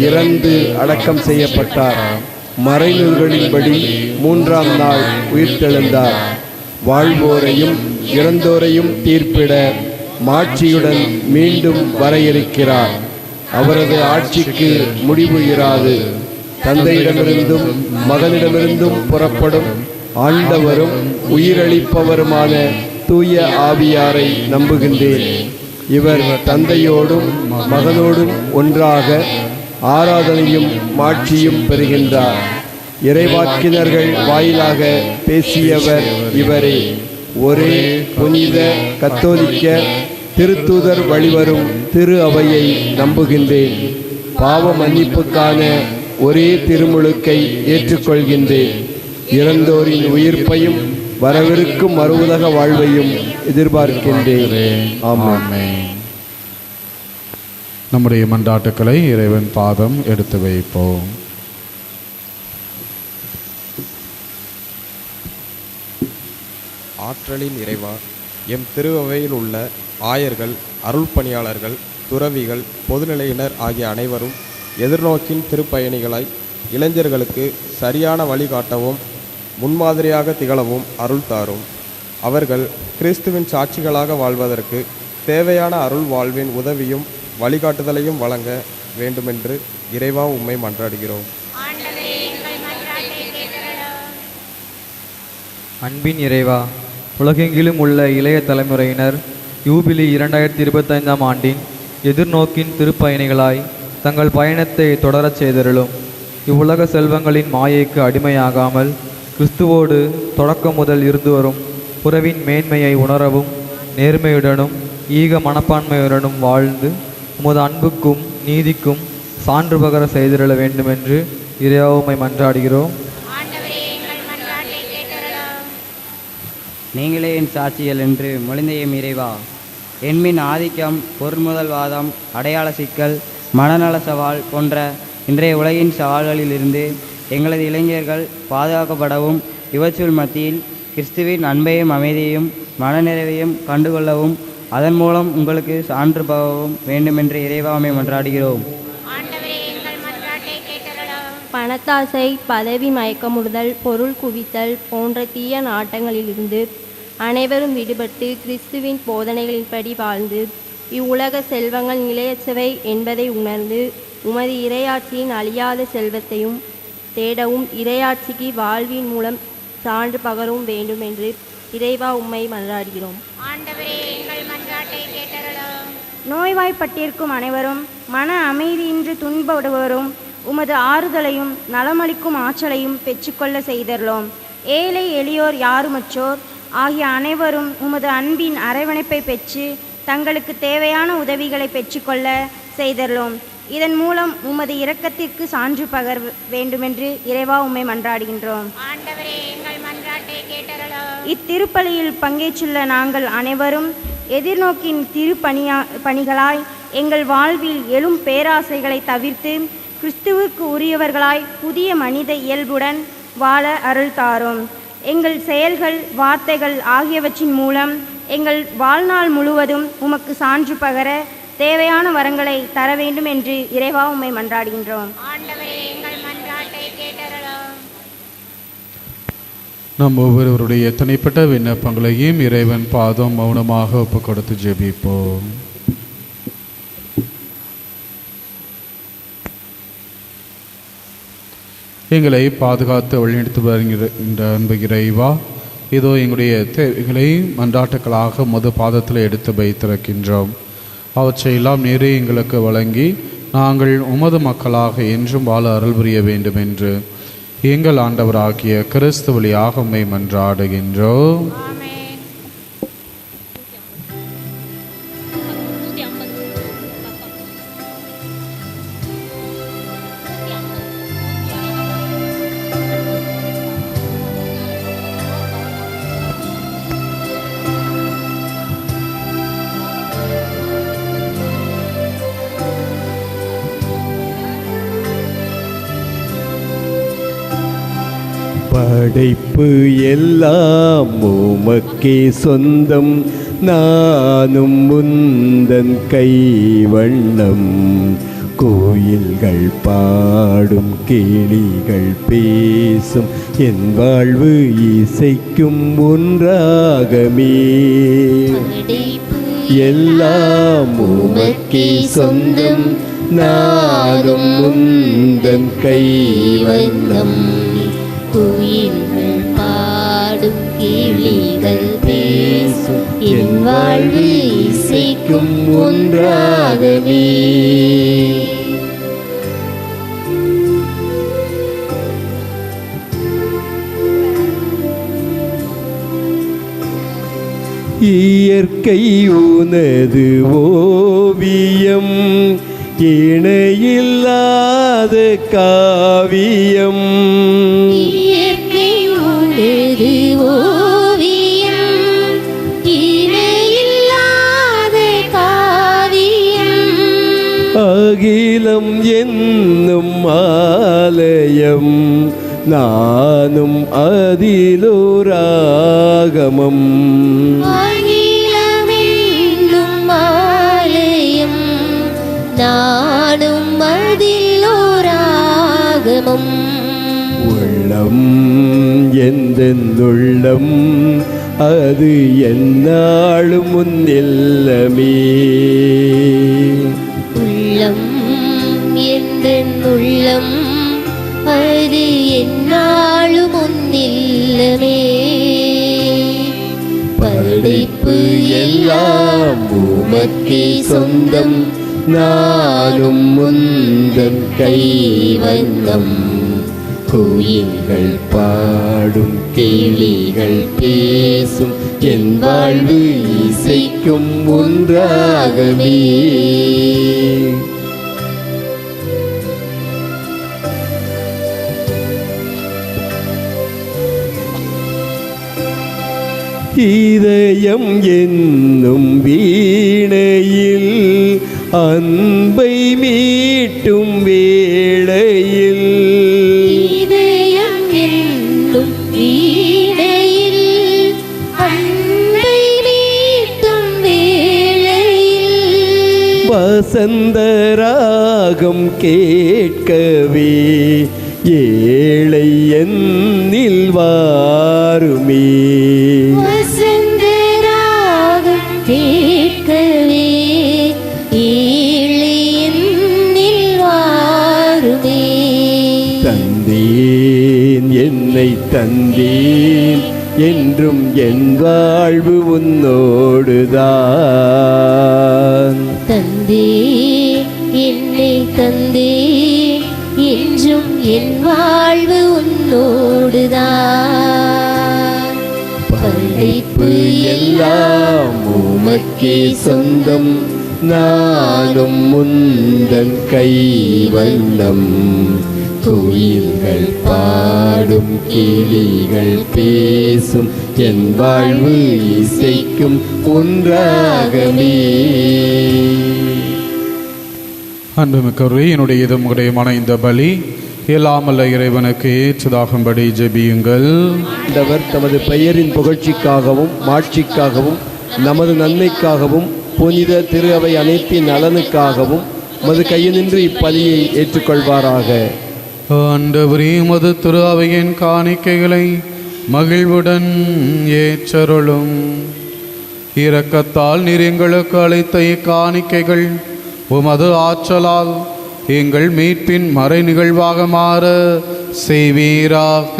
இறந்து அடக்கம் செய்யப்பட்டார். மறைநூல்களின்படி 3ஆம் நாள் உயிர்த்தெழுந்தார். வாழ்வோரையும் இறந்தோரையும் தீர்ப்பிட மாட்சியுடன் மீண்டும் வர இருக்கிறார். அவரது ஆட்சிக்கு முடிவு இராது. தந்தையிடமிருந்தும் மகனிடமிருந்தும் புறப்படும் ஆண்டவரும் உயிரளிப்பவருமான தூய ஆவியாரை நம்புகின்றேன். இவர் தந்தையோடும் மகனோடும் ஒன்றாக ஆராதனையும் மாட்சியும் பெறுகின்றார். இறைவாக்கினர்கள் வாயிலாக பேசியவர் இவரே. ஒரே புனித கத்தோலிக்க திருத்தூதர் வழிவரும் திரு அவையை நம்புகின்றேன். பாவ மன்னிப்புக்கான ஒரே திருமுழுக்கை ஏற்றுக்கொள்கின்றேன். இறந்தோரின் உயிர்ப்பையும் வரவிருக்கும் மறுவுலக வாழ்வையும் எதிர்பார்க்கின்றேன். ஆமென். நம்முடைய மன்றாட்டுக்களை இறைவன் பாதம் எடுத்து வைப்போம். ஆற்றலின் இறைவா, எம் திருவையில் உள்ள ஆயர்கள், அருள் பணியாளர்கள், துறவிகள், பொதுநிலையினர் ஆகிய அனைவரும் எதிர்நோக்கின் திருப்பயணிகளாய் இளைஞர்களுக்கு சரியான வழிகாட்டவும் முன்மாதிரியாக திகழவும் அருள் தாரும். அவர்கள் கிறிஸ்துவின் சாட்சிகளாக வாழ்வதற்கு தேவையான அருள் வாழ்வின் உதவியும் வழிகாட்டுதலையும் வழங்க வேண்டுமென்று இறைவா உம்மை மன்றாடுகிறோம். அன்பின் இறைவா, உலகெங்கிலும் உள்ள இளைய தலைமுறையினர் யூபிலி 2025ஆம் ஆண்டின் எதிர்நோக்கின் திருப்பயணிகளாய் தங்கள் பயணத்தை தொடரச் செய்தருளும். இவ்வுலக செல்வங்களின் மாயைக்கு அடிமையாகாமல் கிறிஸ்துவோடு தொடக்கம் முதல் இருந்து வரும் உறவின் மேன்மையை உணரவும் நேர்மையுடனும் ஈக மனப்பான்மையுடனும் வாழ்ந்து உமது அன்புக்கும் நீதிக்கும் சான்று பகர செய்திருள வேண்டுமென்று இறைவா உம்மை மன்றாடுகிறோம். ஆண்டவரே எங்கள் மன்றாட்டை கேட்டருளும். நீங்களே என் சாட்சிகள் என்று மொழிந்த எம் இறைவா, எண்மின் ஆதிக்கம், பொருள்முதல்வாதம், அடையாள சிக்கல், மனநல சவால் போன்ற இன்றைய உலகின் சவால்களிலிருந்து எங்களது இளைஞர்கள் பாதுகாக்கப்படவும் இவற்றுள் மத்தியில் கிறிஸ்துவின் அன்பையும் அமைதியையும் மனநிறைவையும் கண்டுகொள்ளவும் அதன் மூலம் உங்களுக்கு சான்று பகவும் வேண்டுமென்று இறைவாமை மன்றாடுகிறோம். ஆண்டவரே எங்கள் மன்றாட்டை கேட்டருளும். பணத்தாசை, பதவி மயக்கமுறுதல், பொருள் குவித்தல் போன்ற தீய நாட்டங்களிலிருந்து அனைவரும் விடுபட்டு கிறிஸ்துவின் போதனைகளின்படி வாழ்ந்து இவ்வுலக செல்வங்கள் நிலையற்றவை என்பதை உணர்ந்து உமது இறையாட்சியின் அழியாத செல்வத்தையும் தேடவும் இறையாட்சிக்கு வாழ்வின் மூலம் சான்று பகரவும் வேண்டும் என்று இறைவா உம்மை மன்றாடுகிறோம். ஆண்டவரே எங்கள் மன்றாட்டை கேட்டருளும். நோய்வாய்ப்பட்டிருக்கும் அனைவரும், மன அமைதியின்றி துன்பப்படுவரும் உமது ஆறுதலையும் நலமளிக்கும் ஆற்றலையும் பெற்றுக்கொள்ள செய்தருளோம். ஏழை எளியோர் யாருமற்றோர் ஆகிய அனைவரும் உமது அன்பின் அரவணைப்பை பெற்று தங்களுக்கு தேவையான உதவிகளை பெற்றுக்கொள்ள செய்தருளோம். இதன் மூலம் உமது இரக்கத்திற்கு சான்று பகர் வேண்டுமென்று இறைவா உம்மை மன்றாடுகின்றோம். ஆண்டவரே எங்கள் மன்றாட்டை கேட்டருளும். இத்திருப்பலியில் பங்கேற்றுள்ள நாங்கள் அனைவரும் எதிர்நோக்கின் பணிகளாய் எங்கள் வாழ்வில் எழும் பேராசைகளை தவிர்த்து கிறிஸ்துவுக்கு உரியவர்களாய் புதிய மனித இயல்புடன் வாழ அருள் தாரும். எங்கள் செயல்கள், வார்த்தைகள் ஆகியவற்றின் மூலம் எங்கள் வாழ்நாள் முழுவதும் உமக்கு சான்று பகர தேவையான வரங்களை தர வேண்டும் என்று இறைவா உம்மை மன்றாடுகின்றோம். ஆண்டவரே எங்கள் மன்றாட்டை கேட்டருளும். நம் ஒவ்வொருவருடைய தனிப்பட்ட விண்ணப்பங்களையும் இறைவன் பாதம் மௌனமாக ஒப்பு கொடுத்து ஜெபிப்போம். எங்களை பாதுகாத்து வழிநடத்தி வருகின்ற அன்பு இறைவா, இதோ எங்களுடைய தேவைகளை மன்றாட்டுக்களாக மது பாதத்தில் எடுத்து வைத்திருக்கின்றோம். அவற்றையெல்லாம் நீரே எங்களுக்கு வழங்கி நாங்கள் உமது மக்களாக என்றும் வாழ அருள் புரிய வேண்டும் என்று எங்கள் ஆண்டவராகிய கிறிஸ்து வழியாக உம்மை மன்றாடுகின்றோம். படைப்பு எல்லாம் உமக்கே சொந்தம், நானும் முந்தன் கைவண்ணம். கோயில்கள் பாடும், கிளிகள் பேசும், என் வாழ்வு இசைக்கும் ஒன்றாகமே. எல்லாம் உமக்கே சொந்தம், நானும் முந்தன் கைவண்ணம். கோயில்கள் பாடும், கிளிகள் பேசும், என் வாழ்வு இசைக்கும் ஒன்றாகவே. இயற்கை உனது ஓவியம், இணையில்லாத காவியம். இயற்கை உனது ஓவியம், இணையில்லாத காவியம். அகிலம் என்னும் ஆலயம், நானும் அதிலோராகமம். அகிலம் என்னும் ஆலயம், நானும் அதிலோராகமம். உள்ளம் எந்தெந்துள்ளம், அது எந்நாளும் முன்னில்லமே. உள்ளம் எந்தெந்துள்ளம், அது எந்நாளும் முன்னில்லமே. படைப்பு எல்லாம் உமக்கே சொந்தம், நானும் முந்தன் கைவண்ணம். கோயில்கள் பாடும், கிளிகள் பேசும், என் வாழ்வு இசைக்கும் ஒன்றாகவே. இதயம் என்னும் வீணையில் அன்பை மீட்டும் வேளையில் இதயம் என்னும் வீணையில் அன்பை மீட்டும் வேளையில் வசந்தராகம் கேட்கவே ஏழை என்னில் வாருமே. வசந்தராகம் கேட்கவே ஏழை என்னில் வாருமே. தந்தேன் என்னை தந்தேன் என்றும் என் வாழ்வு உன்னோடுதான். தந்தேன் என்னை தந்தேன் என்றும் என் வாழ்வு உன்னோடுதான். படைப்பு எல்லாம் உமக்கே சொந்தம், நானும் முந்தன் கைவண்ணம். குயில்கள் பாடும் கிளிகள் பேசும் என் வாழ்வு இசைக்கும் ஒன்றாகவே. அன்புமிக்கவரே, என்னுடைய இதமுடையமான இந்த பலி இயலாமல்ல இறைவனுக்கு ஏற்றதாகும்படி ஜெபியுங்கள். ஆண்டவர் தமது பெயரின் புகழ்ச்சிக்காகவும் மாட்சிக்காகவும் நமது நன்மைக்காகவும் புனித திரு அவை அனைத்தின் நலனுக்காகவும் மது கையினின்று இப்பலியை ஏற்றுக்கொள்வாராக. ஆண்டவரே, மது திரு அவையின் காணிக்கைகளை மகிழ்வுடன் ஏற்றருளும். இரக்கத்தால் நீர் எங்களுக்கு அளித்த இக்காணிக்கைகள் உமது ஆற்றலால் எங்கள் மீட்பின் மறை நிகழ்வாக மாற செய்வீராக.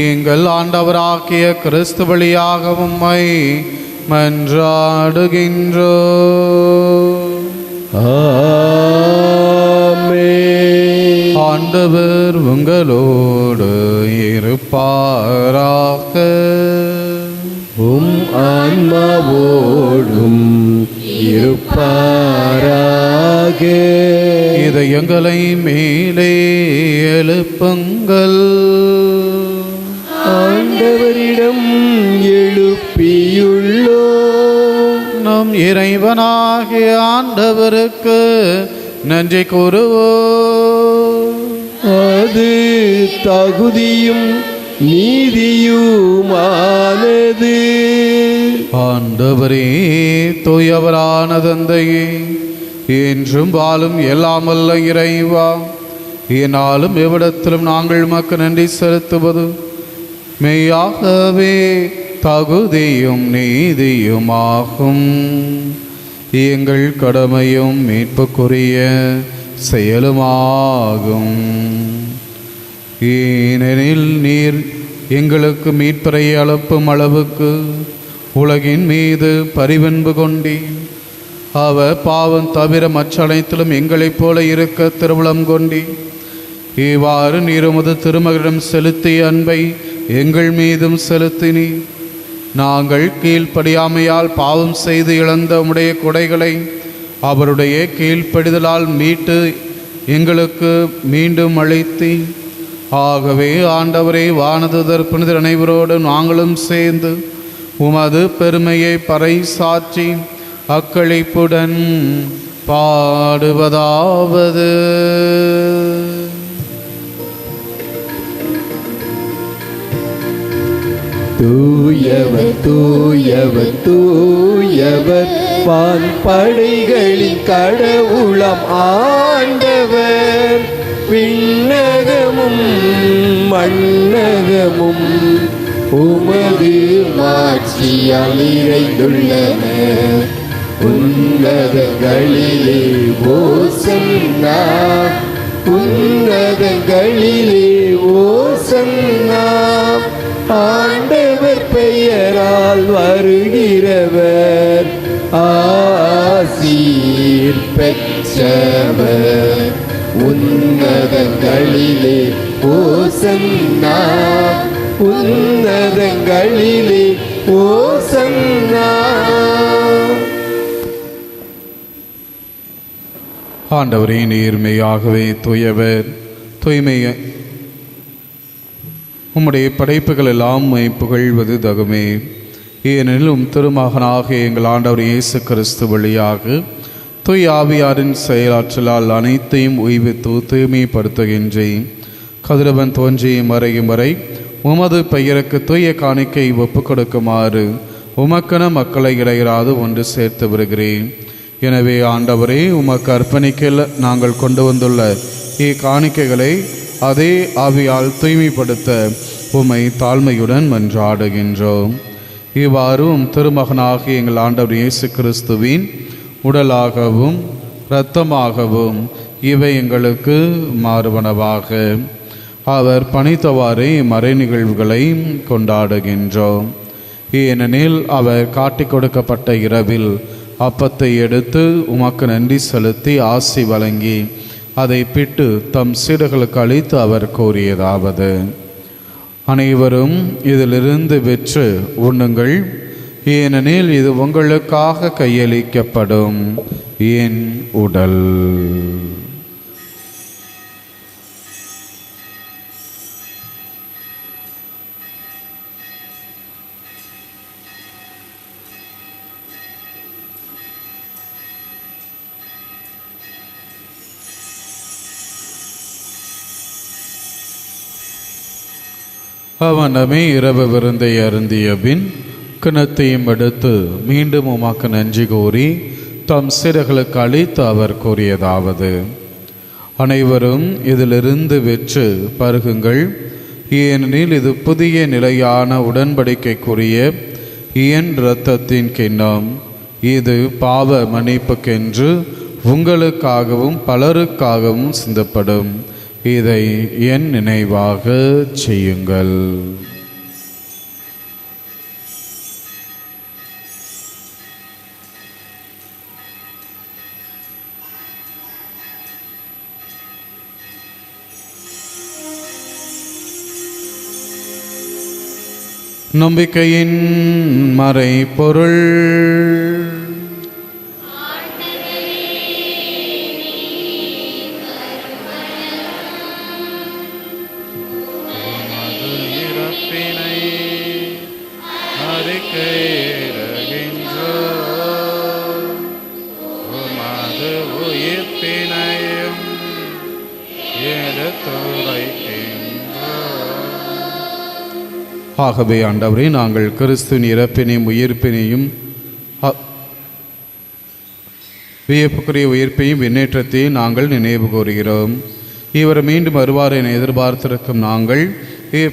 எங்கள் ஆண்டவராகிய கிறிஸ்து வழியாக உம்மை மன்றாடுகின்றோ. ஆண்டவர் உங்களோடு இருப்பாராக. உம் ஆன்மாவோடும் இருப்பாராக. இதயங்களை மேலே எழுப்புங்கள். ஆண்டவரிடம் எழுப்பியுள்ளோ. நம் இறைவனாகிய ஆண்டவருக்கு நன்றி கூறுவோம். அது தகுதியும் நீதியுமானது. ஆண்டவரே, தூயவரான தந்தையே, என்றும் வாழும் எல்லாமல்ல இறைவா, என்னாலும் எவ்விடத்திலும் நாங்கள் உமக்கு நன்றி செலுத்துவது மெய்யாகவே தகுதியும் நீதியுமாகும். எங்கள் கடமையும் மீட்புக்குரிய செயலுமாகும். ஏனெனில் நீர் எங்களுக்கு மீட்பரை அனுப்பும் அளவுக்கு உலகின் மீது பரிவன்பு கொண்டீர். அவர் பாவம் தவிர மற்ற அனைத்திலும் எங்களைப் போல இருக்க திருவுளம் கொண்டீர். இவ்வாறு நீர் உமது திருமகனிடம் செலுத்திய அன்பை எங்கள் மீதும் செலுத்தினீர். நாங்கள் கீழ்ப்படியாமையால் பாவம் செய்து இழந்த உம்முடைய கொடைகளை அவருடைய கீழ்ப்படிதலால் மீட்டு எங்களுக்கு மீண்டும் அளித்தி. ஆகவே ஆண்டவரே, வானதூதர் புனிதர் அனைவரோடு நாங்களும் சேர்ந்து உமது பெருமையை பறைசாற்றி அக்களிப்புடன் பாடுவதாவது. தூயவர் தூயவர் தூயவர் வான்படைகளின் கடவுளம் ஆண்டவர். விண்ணகமும் மண்ணகமும் உமது மாட்சியால் நிறைந்துள்ளன. உன்னதங்களிலே ஓசன்னா, உன்னதங்களிலே ஓசன்னா. ஆண்டவர் பெயரால் வருகிறவர் ஆசீர் பெற்றவர். உன்னதங்களிலே ஓசன்னா, உன்னதங்களிலே ஓசன்னா. ஆண்டவரே, நீர் மெய்யாகவே தூயவர். உம்முடைய படைப்புகள் எல்லாம் புகழ்வது தகுமே. ஏனெனில் திருமகனாக எங்கள் ஆண்டவர் இயேசு கிறிஸ்து வழியாக தூய் ஆவியாரின் செயலாற்றலால் அனைத்தையும் உய்வித்து தூய்மைப்படுத்துகின்றேன். கதிரவன் தோன்றி மறையும் வரை உமது பெயருக்கு தூய காணிக்கை ஒப்புக் கொடுக்குமாறு உமக்கென மக்களை இடையராது ஒன்று சேர்த்து வருகிறேன். எனவே ஆண்டவரே, உமக்கு அர்ப்பணிக்க நாங்கள் கொண்டு வந்துள்ள இக்காணிக்கைகளை அதே ஆவியால் தூய்மைப்படுத்த உம்மை தாழ்மையுடன் மன்றாடுகின்றோம். இவ்வாறு திருமகனாக எங்கள் ஆண்டவர் இயேசு கிறிஸ்துவின் உடலாகவும் இரத்தமாகவும் இவை எங்களுக்கு மாறுவனவாக. அவர் பணித்தவாறே மறை நிகழ்வுகளை கொண்டாடுகின்றோம். ஏனெனில் அவர் காட்டிக் கொடுக்கப்பட்ட இரவில் அப்பத்தை எடுத்து உமக்கு நன்றி செலுத்தி ஆசி வழங்கி அதை பிட்டு தம் சீடர்களுக்கு அளித்து அவர் கூறியதாவது: அனைவரும் இதிலிருந்து வெற்று உண்ணுங்கள், ஏனெனில் இது உங்களுக்காக கையளிக்கப்படும் என் உடல். அவனமே இரவு விருந்தை அருந்திய பின் கிணத்தையும் எடுத்து மீண்டும் உமக்கு நன்றி கூறி தம் சீடர்களுக்கு அளித்து அவர் கூறியதாவது: அனைவரும் இதிலிருந்து வெற்று பருகுங்கள், ஏனெனில் இது புதிய நிலையான உடன்படிக்கைக்குரிய என் இரத்தத்தின் கிண்ணம். இது பாவ மன்னிப்புக்கென்று உங்களுக்காகவும் பலருக்காகவும் சிந்தப்படும். இதை என் நினைவாக செய்யுங்கள். நம்பிக்கையின் மறை பொருள். ஆகவே ஆண்டவரே, நாங்கள் கிறிஸ்துவின் இறப்பினையும் உயிர்ப்பினையும் வியப்புக்குரிய உயிர்ப்பையும் விண்ணேற்றத்தையும் நாங்கள் நினைவு கூறுகிறோம். இவர் மீண்டும் வருவார் என எதிர்பார்த்திருக்கும் நாங்கள்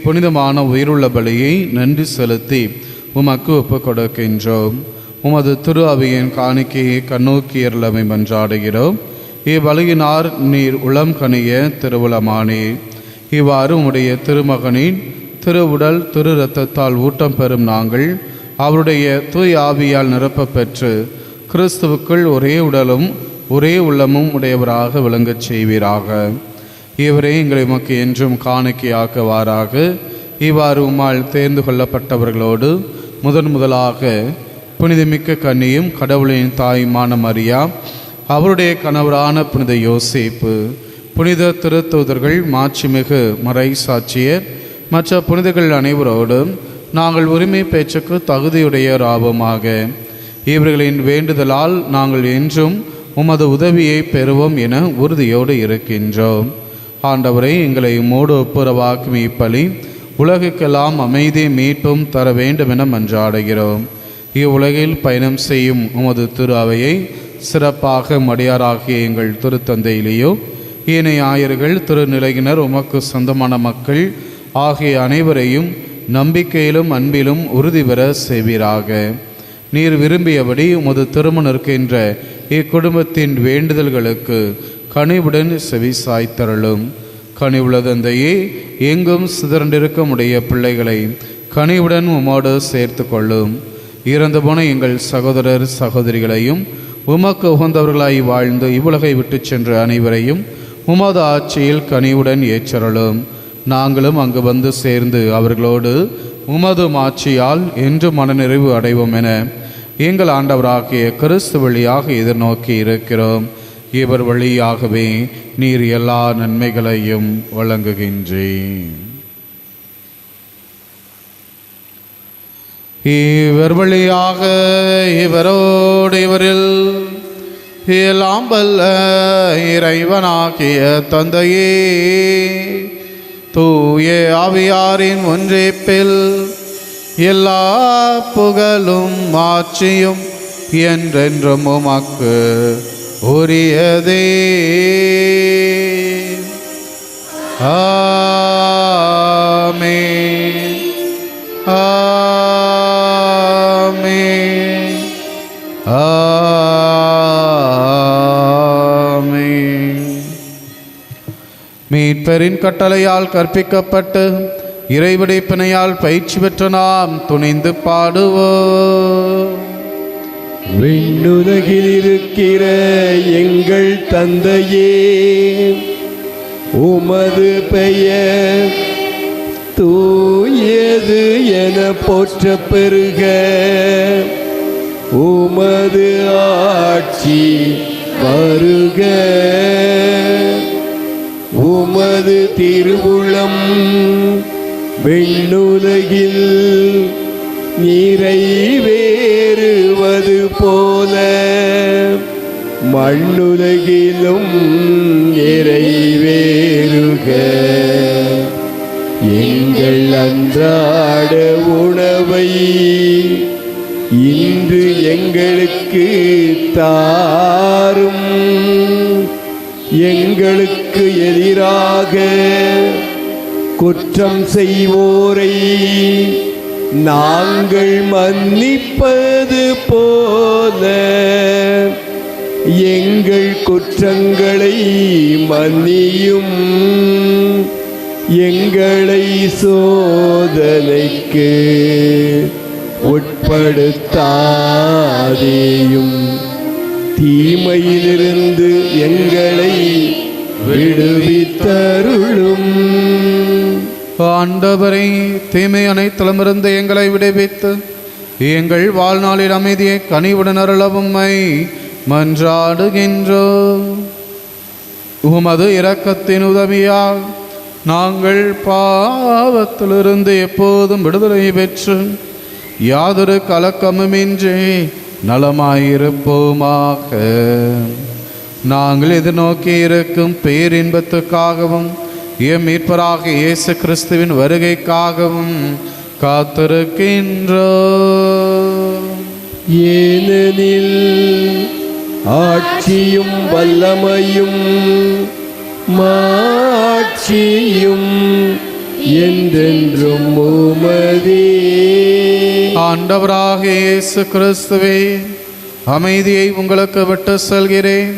புனிதமான உயிருள்ள பலியை நன்றி செலுத்தி உமக்கு ஒப்புக் கொடுக்கின்றோம். உமது திரு அவையின் காணிக்கையை கண்ணோக்கியர்லமை மன்றாடுகிறோம். இவ்வழியினார் நீர் உளம் கனிய திருவுளமானீர். இவ்வாறு உம்முடைய திருமகனின் திரு உடல் திரு இரத்தத்தால் ஊட்டம் பெறும் நாங்கள் அவருடைய தூய் ஆவியால் நிரப்ப பெற்று கிறிஸ்துவுக்குள் ஒரே உடலும் ஒரே உள்ளமும் உடையவராக விளங்கச் செய்வீராக. இவரே எங்களை உமக்கு என்றும் காணிக்கையாக்குவாராக. இவ்வாறு உம்மால் தேர்ந்து கொள்ளப்பட்டவர்களோடு முதலாக புனிதமிக்க கன்னியும் கடவுளின் தாயுமான மரியா, அவருடைய கணவரான புனித யோசேப்பு, புனித திருத்தூதர்கள், மாட்சிமிகு மறை சாட்சியர், மற்ற புனிதர்கள் அனைவரோடும் நாங்கள் உரிமை பேச்சுக்கு தகுதியுடையோர் ஆவோமாக. இவர்களின் வேண்டுதலால் நாங்கள் என்றும் உமது உதவியை பெறுவோம் என உறுதியோடு இருக்கின்றோம். ஆண்டவரை, எங்களை உம்மோடு ஒப்புரவாக்கும் இப்பலி உலகுக்கெல்லாம் அமைதி மீட்பும் தர வேண்டும் என மன்றாடுகிறோம். இவ்வுலகில் பயணம் செய்யும் உமது திரு அவையை சிறப்பாக மடியாராகிய எங்கள் திருத்தந்தையிலேயோ ஏனைய ஆயர்கள், திருநிலையினர், உமக்கு சொந்தமான மக்கள் ஆகிய அனைவரையும் நம்பிக்கையிலும் அன்பிலும் உறுதி பெற செய்வீராக. நீர் விரும்பியபடி உமது திருமணர்க்கின்ற இக்குடும்பத்தின் வேண்டுதல்களுக்கு கனிவுடன் செவி சாய்த்தருளும். கனிவுள்ள தந்தையே, எங்கும் சிதறண்டிருக்கும் உடைய பிள்ளைகளை கனிவுடன் உமோடு சேர்த்து கொள்ளும். இறந்து போன எங்கள் சகோதரர் சகோதரிகளையும் உமக்கு உகந்தவர்களாய் வாழ்ந்து இவ்வுலகை விட்டு சென்ற அனைவரையும் உமது ஆட்சியில் கனிவுடன் ஏற்றருளும். நாங்களும் அங்கு வந்து சேர்ந்து அவர்களோடு உமது ஆட்சியால் என்று மனநிறைவு அடைவோம் என எங்கள் ஆண்டவராகிய கிறிஸ்து வழியாக எதிர்நோக்கி இருக்கிறோம். இவர் வழியாகவே நீர் எல்லா நன்மைகளையும் வழங்குகின்றேன். இவர் வழியாக இவரோடு இவரில் எல்லாம் வல்ல இறைவனாகிய தந்தையே, தூய ஆவியாரின் ஒன்றிப்பில் எல்லா புகழும் ஆட்சியும் என்றென்றும் உமக்கு உரியதே. ஆமென். ஆமென். ஆமென். மீட்பரின் கட்டளையால் கற்பிக்கப்பட்டு இறைவிடைப்பினையால் பயிற்சி பெற்ற நாம் துணிந்து பாடுவோம். விண்ணுலகில் இருக்கிற எங்கள் தந்தையே, உமது பெயர் தூயது என போற்ற பெறுக. உமது ஆட்சி வருக. உமது திருவுளம் விண்ணுலகில் நிறைவேறுவது போல மண்ணுலகிலும் நிறைவேறுக. எங்கள் அன்றாட உணவை இன்று எங்களுக்கு தாரும். எங்களுக்கு எதிராக குற்றம் செய்வோரை நாங்கள் மன்னிப்பது போல எங்கள் குற்றங்களை மன்னியும். எங்களை சோதனைக்கு உட்படுத்தாதேயும், தீமையிலிருந்து எங்களை விடுவித்தருளும். ஆண்டவரை, தீமை அனைத்திலுமிருந்து எங்களை விடுவித்து எங்கள் வாழ்நாளில் அமைதியை கனிவுடன் அருளவும்மை மன்றாடுகின்றோம். உமது இரக்கத்தின் உதவியால் நாங்கள் பாவத்திலிருந்து எப்போதும் விடுதலை பெற்று யாதொரு கலக்கமுமின்றி நலமாயிருப்போமாக. நாங்கள் எதிர்நோக்கி இருக்கும் பேரின்பத்துக்காகவும் எம் மீட்பராக இயேசு கிறிஸ்துவின் வருகைக்காகவும் காத்திருக்கின்றோம். ஏனெனில் ஆட்சியும் வல்லமையும் மாட்சியும் என்றென்றும் உமதே. ஆண்டவராக இயேசு கிறிஸ்துவே, அமைதியை உங்களுக்கு விட்டு செல்கிறேன்,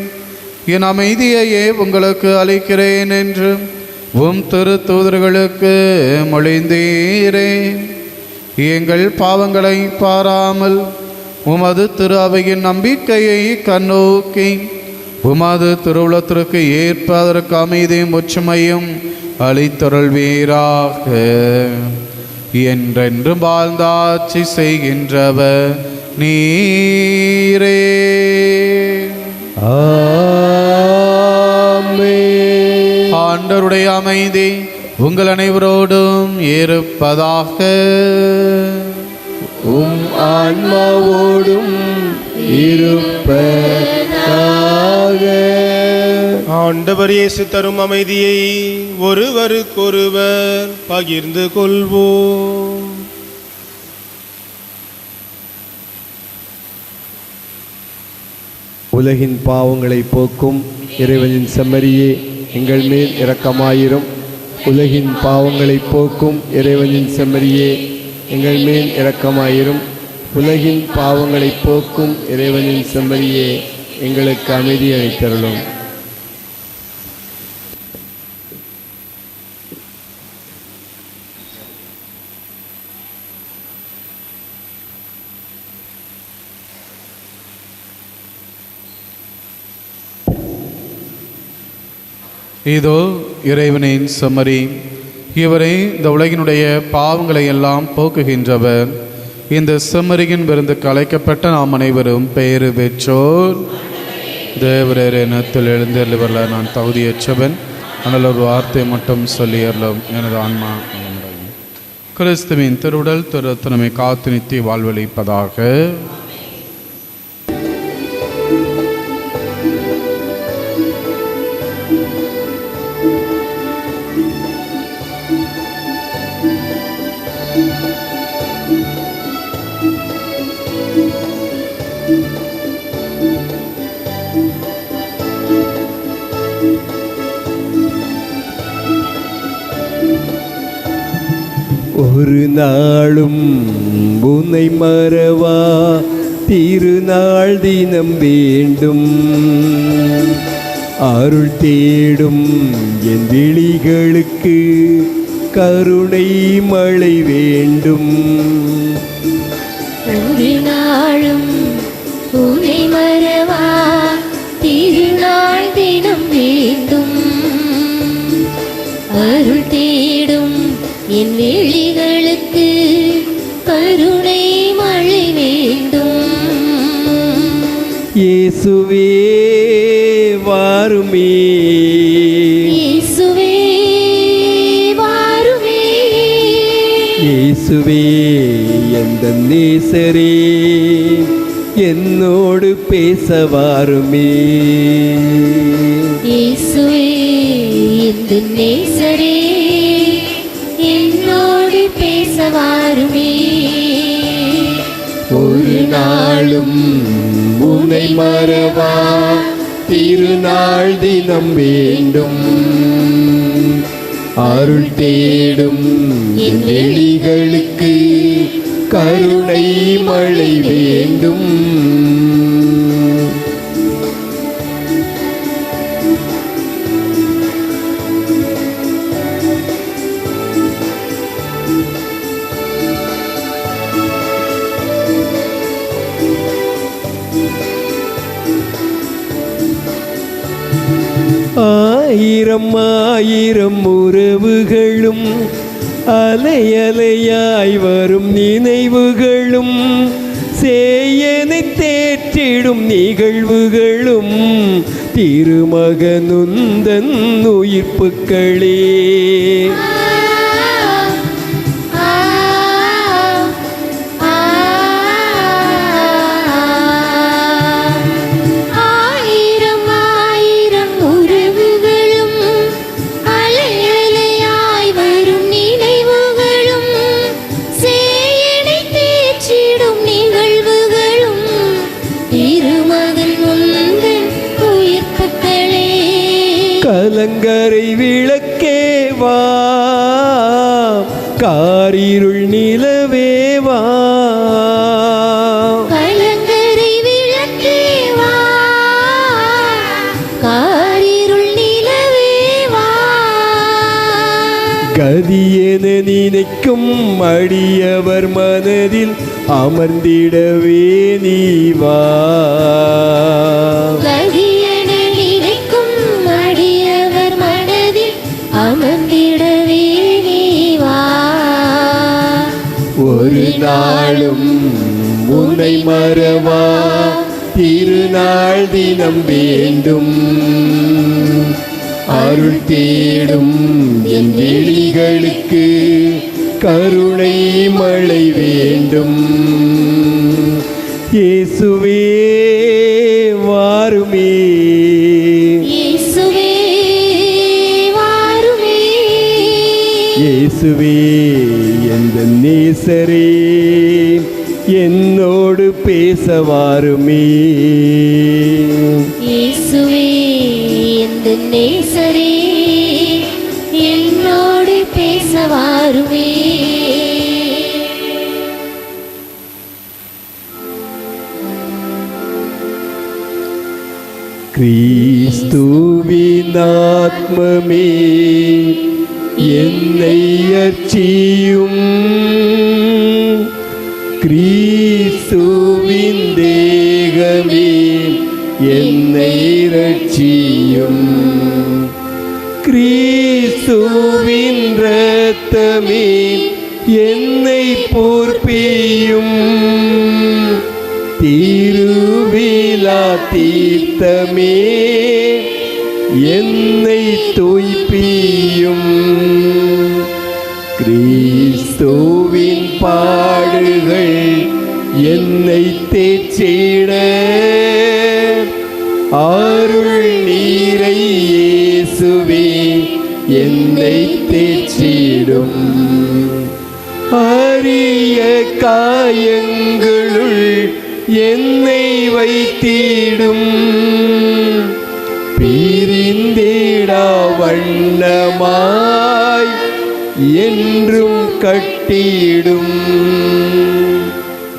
என் அமைதியையே உங்களுக்கு அளிக்கிறேன் என்று உம் திரு தூதர்களுக்கு மொழிந்தீரே. எங்கள் பாவங்களை பாராமல் உமது திரு அவையின் நம்பிக்கையை கண்ணோக்கி உமது திருவுளத்திற்கு ஏற்ப அதற்கு அமைதியும் ஒற்றுமையும் அளித்தருள்வீராக. என்றென்று வாழ்ந்தாட்சி செய்கின்றவர் நீரே. ஆண்டவருடைய அமைதி உங்கள் அனைவரோடும் இருப்பதாக. உம் ஆன்மாவோடும் இருப்பதாக. ஆண்டவர் இயேசு தரும் அமைதியை ஒருவருக்கொருவர் பகிர்ந்து கொள்வோம். உலகின் பாவங்களை போக்கும் இறைவனின் செம்மறியே, எங்கள் மேல் இரக்கமாயிரும். உலகின் பாவங்களை போக்கும் இறைவனின் செம்மறியே, எங்கள் மேல் இரக்கமாயிரும். உலகின் பாவங்களை போக்கும் இறைவனின் செம்மறியே, எங்களுக்கு அமைதி அளித்தருளும். இதோ இறைவனின் செம்மறி, இவரை இந்த உலகினுடைய பாவங்களை எல்லாம் போக்குகின்றவர். இந்த செம்மறியின் விருந்து கலைக்கப்பட்ட நாம் அனைவரும் பெயரு பெற்றோர். தேவரேர் இனத்தில் எழுந்தருள நான் தகுதியற்றவன், ஆனால் ஒரு வார்த்தை மட்டும் சொல்லி அருளும், எனது ஆன்மா. கிறிஸ்துவின் திருவுடல் திருத்தனமை காத்து நித்திய வாழ்வளிப்பதாக. ஒரு நாளும் உன்னை மறவா திருநாள் தினம் வேண்டும். அருள் தேடும் என் விழிகளுக்கு கருணை மழை வேண்டும். ஒரு நாளும் உன்னை மறவா திருநாள் தினம் வேண்டும். அருள் தேடும் என் விழிகளுக்கு கருணை மழை வேண்டும். இயேசுவே வாருமே, இயேசுவே வாருமே, இயேசுவே எந்த நேசரே என்னோடு பேச வாருமே. இயேசுவே இந்த நேசரே என்னோடு பேச வாருமே. ஒரு நாளும் உன்னை மறவா திருநாள் தினம் வேண்டும். அருள் தேடும் என் விழிகளுக்கு கருணை மழை வேண்டும். ஆயிரம் ஆயிரம் உறவுகளும் அலையலையாய் வரும் நினைவுகளும் சேயனை தேற்றிடும் நிகழ்வுகளும் திருமகனுந்தன் உயிர்ப்புக்களே. கலங்கரை விளக்கே வா, காரிருள் நிலவே வா. கலங்கரை விளக்கே வா, காரிருள் நிலவே வா. கதியென நினைக்கும் அடியவர் மனதில் அமர்ந்திடவே நீ வா. கதியென நினைக்கும் அடியவர் மனதில் அமர்ந்திடவே நீ வா. ஒரு நாளும் உன்னை மறவா திருநாள் தினம் வேண்டும். அருள் தேடும் என் விழிகளுக்கு கருணை மழை வேண்டும். இயேசுவே வாருமே, இயேசுவே வாருமே, இயேசுவே எந்த நேசரே என்னோடு பேச வாருமே. இயேசுவே இந்த நேசரே என்னோடு பேச வாருமே. கிறிஸ்துவின் ஆத்மமே என்னை அர்ச்சியும், கிறிஸ்துவின் தேகமே என்னை ரட்சியும், கிறிஸ்துவின் இரத்தமே என்னை போர்ப்பியும், திருவிழா தீர்த்தமே என்னை தூய்ப்பியும், கிறிஸ்துவின் பாடுகள் என்னை தேற்றிட அருள் நீரை இயேசுவே என்னை தேற்றிடும். அரிய காயங்களுள் என்னை வைத்திடும். பிரிந்திடா வண்ணமாய் என்றும் கட்டிடும்.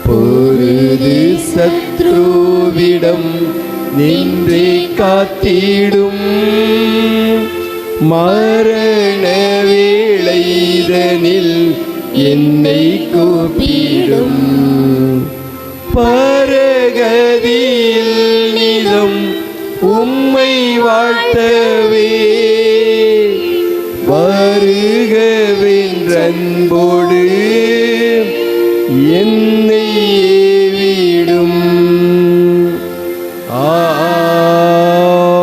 பொருது சத்ருவிடம் நின்றே காத்திடும். மரண வேளைதனில் என்னை கூப்பிடும். பரகதியில் நிதம் உம்மை வாழ்த்தவே வருகவென்றன்போடு என்னை ஏவிடும்.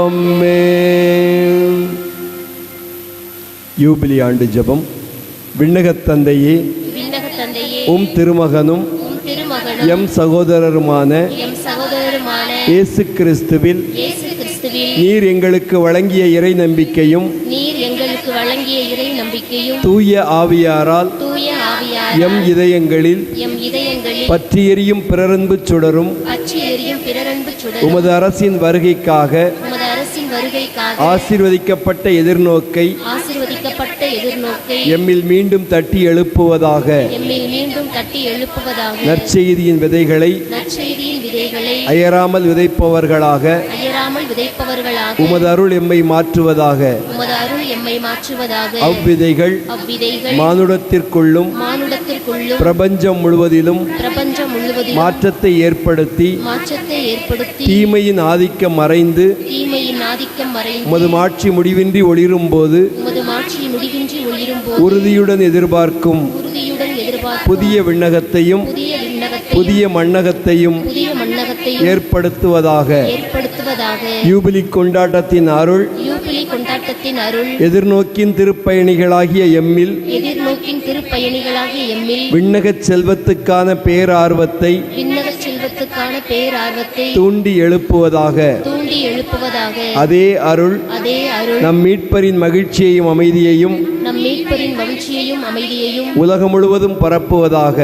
ஆமென். யூபிலி ஆண்டு ஜெபம். விண்ணகத் தந்தையே, உம் திருமகனும் எம் சகோதரருமான இயேசு கிறிஸ்துவில் நீர் எங்களுக்கு வழங்கிய இறை நம்பிக்கையும் தூய ஆவியாரால் எம் இதயங்களில் பற்றி எரியும் பிறரன்பு சுடரும் உமது அரசின் வருகைக்காக ஆசீர்வதிக்கப்பட்ட எதிர்நோக்கை எம்மில் மீண்டும் தட்டி எழுப்புவதாக. நற்செய்தியின் விதைகளை அயராமல் விதைப்பவர்களாக உமது அருள் எம்மை மாற்றுவதாக. அவ்விதைகள் மானுடத்திற்குள்ளும் பிரபஞ்சம் முழுவதிலும் மாற்றத்தை ஏற்படுத்தி தீமையின் ஆதிக்கம் மறைந்து உமது மாட்சி முடிவின்றி ஒளிரும் போது உறுதியுடன் எதிர்பார்க்கும் புதிய விண்ணகத்தையும் புதிய மண்ணகத்தையும் ஏற்படுத்துவதாக. யூபிலி கொண்டாட்டத்தின் அருள் எதிர்நோக்கின் திருப்பயணிகளாகிய எம்மில் விண்ணகச் செல்வத்துக்கான பேரார்வத்தை தூண்டி எழுப்புவதாக. அதே அருள் நம் மீட்பரின் மகிழ்ச்சியையும் அமைதியையும் உலகம் முழுவதும் பரப்புவதாக.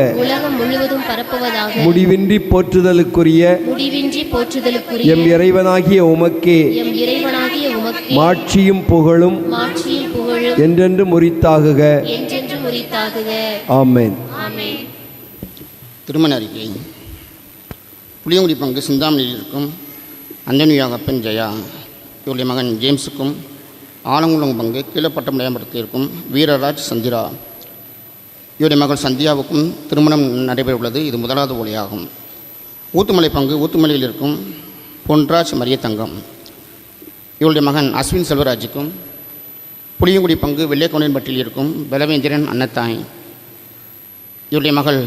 முடிவின்றி போற்றுதலுக்குரிய எம் இறைவனாகிய உமக்கே மாட்சியும் புகழும் என்றென்று உரித்தாகுக. ஆமென். திருமண அறிக்கை. புளியங்குடி பங்கு சிந்தாமணியில் இருக்கும் அந்தனியாகப்பன் ஜெயா இவருடைய மகன் ஜேம்ஸுக்கும், ஆலங்குளம் பங்கு கீழப்பட்டம் நிலையப்படுத்தி இருக்கும் வீரராஜ் சந்திரா இவருடைய மகள் சந்தியாவுக்கும் திருமணம் நடைபெற உள்ளது. இது முதலாவது ஒளியாகும். ஊத்துமலை பங்கு ஊத்துமலையில் இருக்கும் பொன்ராஜ் மரிய தங்கம் இவருடைய மகன் அஸ்வின் செல்வராஜுக்கும், புளியங்குடி பங்கு வெள்ளைக்கோணன்பட்டியில் இருக்கும் பலவேந்திரன் அன்னத்தாய் இவருடைய மகள்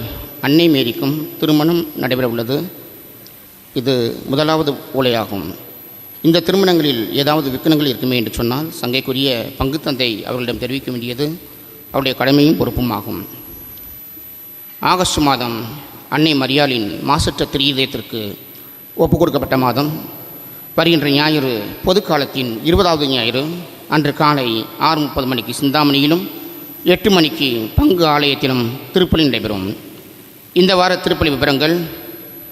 அன்னை மேரிக்கும் திருமணம் நடைபெற உள்ளது. இது முதலாவது ஓலையாகும். இந்த திருமணங்களில் ஏதாவது விக்கனங்கள் இருக்குமே என்று சொன்னால் சங்கைக்குரிய பங்கு தந்தை அவர்களிடம் தெரிவிக்க வேண்டியது அவருடைய கடமையும் பொறுப்புமாகும். ஆகஸ்ட் மாதம் அன்னை மரியாளின் மாசற்ற திரியதயத்திற்கு ஒப்புக் கொடுக்கப்பட்ட மாதம். வருகின்ற ஞாயிறு பொதுக்காலத்தின் 20வது ஞாயிறு அன்று காலை 6:30 மணிக்கு சிந்தாமணியிலும் 8 மணிக்கு பங்கு ஆலயத்திலும் திருப்பலி நடைபெறும். இந்த வார திருப்பலி விவரங்கள்: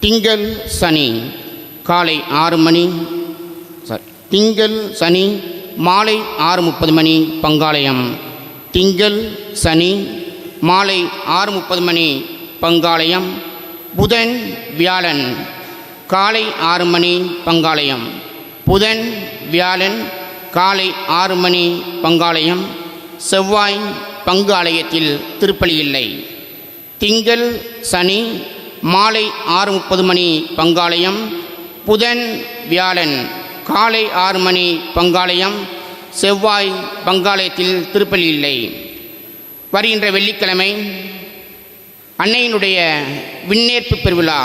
திங்கள் சனி காலை 6 மணி திங்கள் சனி மாலை 6:30 மணி பங்காலயம். திங்கள் சனி மாலை 6:30 மணி பங்காலயம். புதன் வியாழன் காலை 6 மணி பங்காலயம். புதன் வியாழன் காலை 6 மணி பங்காலயம். செவ்வாய் பங்கு ஆலயத்தில் திருப்பலி இல்லை. திங்கள் சனி மாலை 6:30 மணி பங்காலயம். புதன் வியாழன் காலை 6 மணி பங்காலயம். செவ்வாய் பங்காலயத்தில் திருப்பலி இல்லை. வருகின்ற வெள்ளிக்கிழமை அன்னையினுடைய விண்ணேற்பு பெருவிழா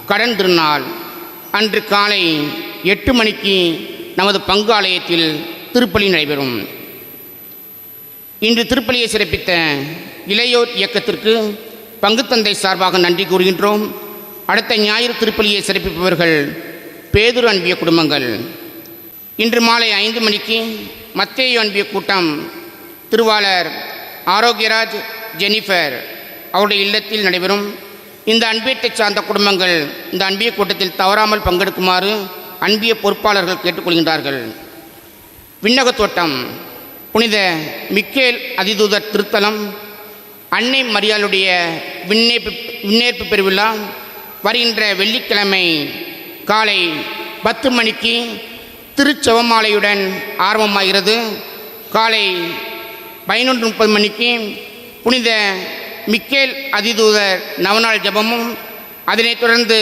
கடன் திருநாள் அன்று காலை 8 மணிக்கு நமது பங்கு ஆலயத்தில் திருப்பலி நடைபெறும். இன்று திருப்பலியை சிறப்பித்த இளையோர் இயக்கத்திற்கு பங்குத்தந்தை சார்பாக நன்றி கூறுகின்றோம். அடுத்த ஞாயிறு திருப்பலியை சிறப்பிப்பவர்கள் பேதுரு அன்பிய குடும்பங்கள். இன்று மாலை 5 மணிக்கு மத்தேயு அன்பிய கூட்டம் திருவாளர் ஆரோக்கியராஜ் ஜெனிஃபர் அவருடைய இல்லத்தில் நடைபெறும். இந்த அன்பியத்தை சார்ந்த குடும்பங்கள் இந்த அன்பிய கூட்டத்தில் தவறாமல் பங்கெடுக்குமாறு அன்பிய பொறுப்பாளர்கள் கேட்டுக்கொள்கின்றார்கள். விண்ணகத் தோட்டம் புனித மிக்கேல் அதிதூதர் திருத்தலம் அன்னை மரியாளுடைய விண்ணேற்பு பெருவிழா வருகின்ற வெள்ளிக்கிழமை காலை 10 மணிக்கு திருச்செவமாலையுடன் ஆரம்பமாகிறது. காலை 11:30 மணிக்கு புனித மிக்கேல் அதிதூதர் நவநாள் ஜபமும் அதனைத் தொடர்ந்து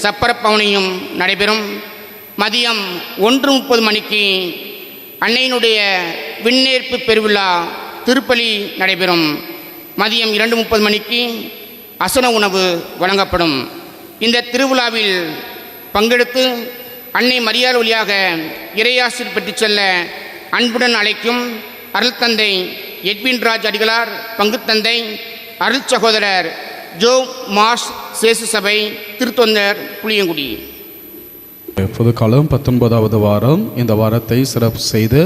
சப்பரப்பவனியும் நடைபெறும். மதியம் 1:30 மணிக்கு அன்னையினுடைய விண்ணேற்பு பெருவிழா திருப்பலி நடைபெறும். மதியம் 2:30 மணிக்கு அசன உணவு வழங்கப்படும். இந்த திருவிழாவில் பங்கெடுத்து அன்னை மரியாள் வழியாக இறையாசிர் பெற்றுச் செல்ல அன்புடன் அழைக்கும் அருள் தந்தை எட்வின் ராஜ் அடிகளார், பங்குத்தந்தை அருள் சகோதரர் ஜோ மாஸ் சேசு சபை திருத்தொண்டர் புளியங்குடி. பொதுக்காலம் 19வது வாரம். இந்த வாரத்தை சிறப்பு செய்து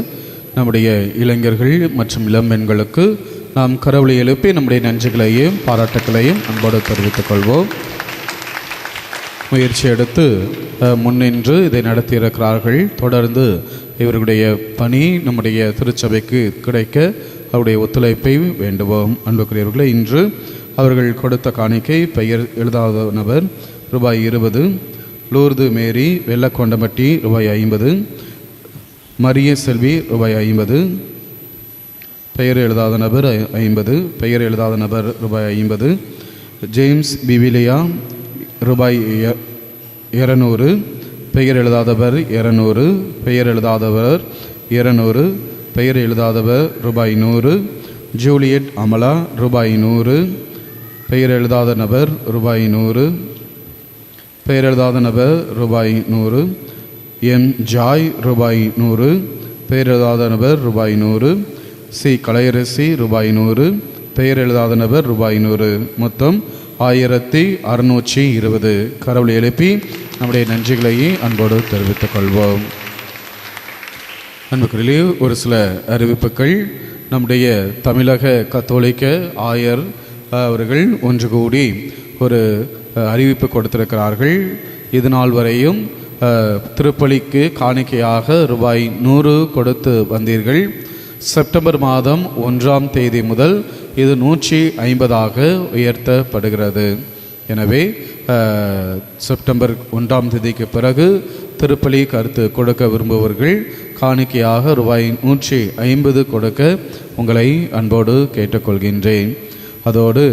நம்முடைய இளைஞர்கள் மற்றும் இளம்பெண்களுக்கு நாம் கரவொலி எழுப்பி நம்முடைய நன்றிகளையும் பாராட்டுகளையும் அன்போடு தெரிவித்துக் கொள்வோம். முயற்சி எடுத்து முன்னின்று இதை நடத்தியிருக்கிறார்கள். தொடர்ந்து இவர்களுடைய பணி நம்முடைய திருச்சபைக்கு கிடைக்க அவருடைய ஒத்துழைப்பை வேண்டுவோம். அன்புக்குரியவர்களே, இன்று அவர்கள் கொடுத்த காணிக்கை பெயர் எழுதாத நபர் ரூபாய் 20, லூர்து மேரி வெள்ளக்கொண்டம்பட்டி ரூபாய் 50, மரிய செல்வி ரூபாய் 50, பெயர் எழுதாத நபர் 50, பெயர் எழுதாத நபர் ரூபாய் 50, ஜேம்ஸ் பிவிலியா ரூபாய் 200, பெயர் எழுதாதவர் 200, பெயர் எழுதாதவர் 200, பெயர் எழுதாதவர் ரூபாய் 100, ஜூலியட் அமலா ரூபாய் 100, பெயர் எழுதாத நபர் ரூபாய் 100, பெயர் எழுதாத நபர் ரூபாய் 100, எம் ஜாய் ரூபாய் 100, பெயர் எழுதாத நபர் ரூபாய் 100, சி கலையரசி ரூபாய் 100, பெயர் எழுதாத நபர் ரூபாய் 100, மொத்தம் 1620. கரவொலி எழுப்பி நம்முடைய நன்றிகளையே அன்போடு தெரிவித்துக் கொள்வோம். அன்புக்குரிய ஒரு சில அறிவிப்புகள். நம்முடைய தமிழக கத்தோலிக்க ஆயர் அவர்கள் ஒன்று கூடி ஒரு அறிவிப்பு கொடுத்திருக்கிறார்கள். இது நாள் வரையும் திருப்பலிக்கு காணிக்கையாக ரூபாய் 100 கொடுத்து வந்தீர்கள். செப்டம்பர் மாதம் 1ஆம் தேதி முதல் இது 150ஆக உயர்த்தப்படுகிறது. எனவே செப்டம்பர் 1ஆம் தேதிக்கு பிறகு திருப்பலி கருத்து கொடுக்க விரும்புபவர்கள் காணிக்கையாக ரூபாய் 150 கொடுக்க உங்களை அன்போடு கேட்டுக்கொள்கின்றேன். அதோடு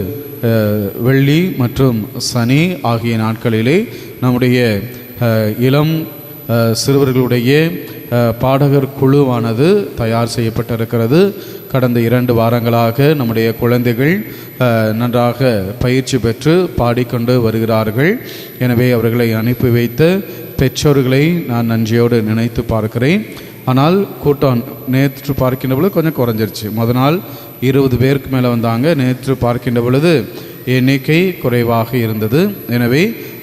வெள்ளி மற்றும் சனி ஆகிய நாட்களிலே நம்முடைய இளம் சிறுவர்களுடைய பாடகர் குழுவானது தயார் செய்யப்பட்டிருக்கிறது. கடந்த 2 வாரங்களாக நம்முடைய குழந்தைகள் நன்றாக பயிற்சி பெற்று பாடிக்கொண்டு வருகிறார்கள். எனவே அவர்களை அனுப்பி வைத்த பெற்றோர்களை நான் நன்றியோடு நினைத்து பார்க்கிறேன். ஆனால் கூட்டம் நேற்று பார்க்கின்ற பொழுது கொஞ்சம் குறைஞ்சிருச்சு. முதல் நாள் 20 பேருக்கு மேலே வந்தாங்க. நேற்று பார்க்கின்ற பொழுது எண்ணிக்கை குறைவாக இருந்தது. எனவே